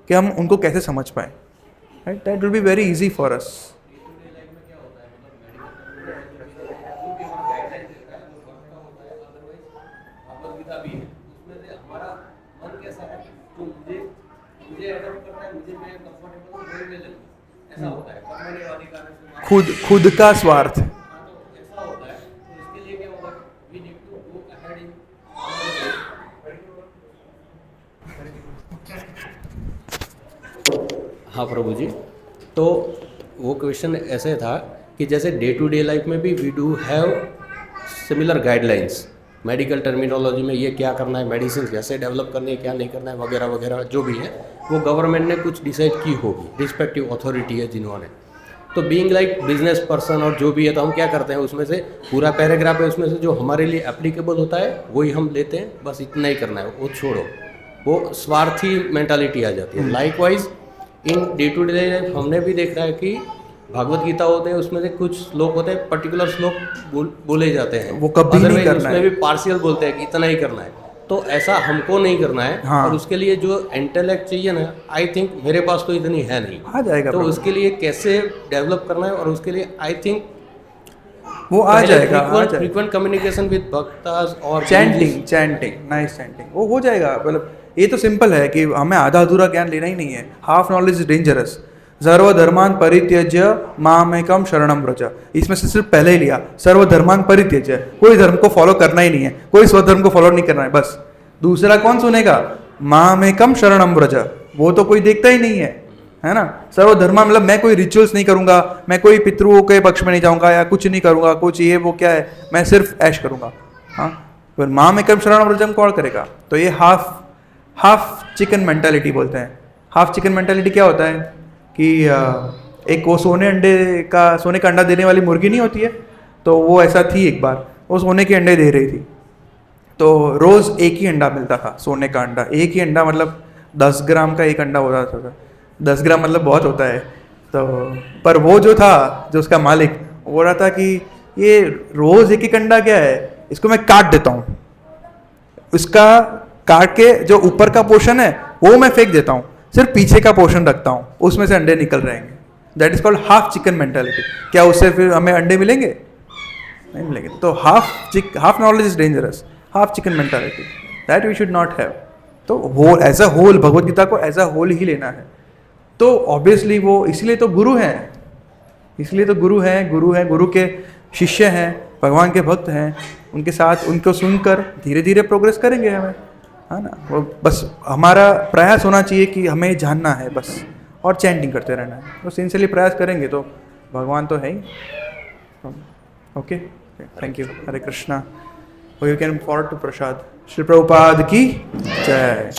कि हम उनको कैसे समझ पाएं। Right, that will be very easy for us. खुद का स्वार्थ। हाँ प्रभु जी, तो वो क्वेश्चन ऐसे था कि जैसे डे टू डे लाइफ में भी we do have similar guidelines, medical terminology में ये क्या करना है, मेडिसिन कैसे डेवलप करनी है, क्या नहीं करना है, वगैरह वगैरह जो भी है, वो गवर्नमेंट ने कुछ डिसाइड की होगी, रिस्पेक्टिव अथॉरिटी है जिन्होंने। तो बीइंग लाइक बिजनेस पर्सन और जो भी है, तो हम क्या करते हैं, उसमें से पूरा पैराग्राफ है, उसमें से जो हमारे लिए एप्लीकेबल होता है वही हम लेते हैं, बस इतना ही करना है, वो छोड़ो। वो स्वार्थी मेंटालिटी आ जाती है। Likewise in day to day life हमने भी देखा है कि भागवत गीता होते हैं, उसमें से कुछ श्लोक होते हैं, पर्टिकुलर श्लोक बोले जाते हैं, वो कभी नहीं करना उसमें है। भी पार्शियल बोलते हैं कि इतना ही करना है। तो ऐसा हमको नहीं करना है। हाँ। और उसके लिए जो इंटेलेक्ट चाहिए ना, आई थिंक मेरे पास तो इतनी है नहीं, आ जाएगा। तो उसके लिए कैसे डेवलप करना है, और उसके लिए आई थिंक वो आ जाएगा। फ्रीक्वेंट कम्युनिकेशन विद भक्तास और चैंटिंग नाइस चैंटिंग, वो हो जाएगा। मतलब ये तो सिंपल है कि हमें आधा अधूरा ज्ञान लेना ही नहीं है। Half knowledge is dangerous. सर्वधर्मान परित्यज्य मामेकम शरणम व्रज, इसमें से सिर्फ पहले ही लिया, सर्वधर्मान परित्यज्य, कोई धर्म को फॉलो करना ही नहीं है, कोई स्वधर्म को फॉलो नहीं करना है, बस। दूसरा कौन सुनेगा? मामेकम शरणम व्रज, वो तो कोई देखता ही नहीं है ना। सर्वधर्मा मतलब मैं कोई रिचुअल्स नहीं करूंगा, मैं कोई पितृओं के पक्ष में नहीं जाऊंगा, या कुछ नहीं करूंगा, कुछ ये वो क्या है, मैं सिर्फ ऐश करूंगा। हाँ, फिर मामेकम शरणम व्रजम कौन करेगा? तो ये हाफ चिकन मेंटालिटी बोलते हैं। हाफ चिकन मेंटालिटी क्या होता है कि एक वो सोने का अंडा देने वाली मुर्गी नहीं होती है, तो वो ऐसा थी एक बार, वो सोने के अंडे दे रही थी, तो रोज़ एक ही अंडा मिलता था, सोने का अंडा, एक ही अंडा, मतलब 10 ग्राम का एक अंडा होता था। 10 ग्राम मतलब बहुत होता है। तो पर वो जो था, जो उसका मालिक, वो बोल रहा था कि ये रोज़ एक एक अंडा क्या है, इसको मैं काट देता हूँ, इसका काट के जो ऊपर का पोर्शन है वो मैं फेंक देता हूँ, सिर्फ पीछे का पोर्शन रखता हूँ, उसमें से अंडे निकल रहेंगे। That is called half chicken mentality. क्या उससे फिर हमें अंडे मिलेंगे? नहीं मिलेंगे। तो half knowledge is dangerous, half chicken mentality that we should not have. तो whole, as a whole, Bhagavad Gita को एज अ होल ही लेना है। तो ऑब्वियसली वो इसलिए तो गुरु हैं, इसलिए तो गुरु हैं, गुरु के शिष्य हैं, भगवान के भक्त हैं, उनके साथ उनको सुनकर धीरे धीरे प्रोग्रेस करेंगे हमें, है ना। वो बस हमारा प्रयास होना चाहिए कि हमें जानना है बस, और चैंटिंग करते रहना है। तो सिंसियरली प्रयास करेंगे तो भगवान तो है ही। Okay, thank you. Hare Krishna. You can forward to prasad. Shri Prabhupada की जय।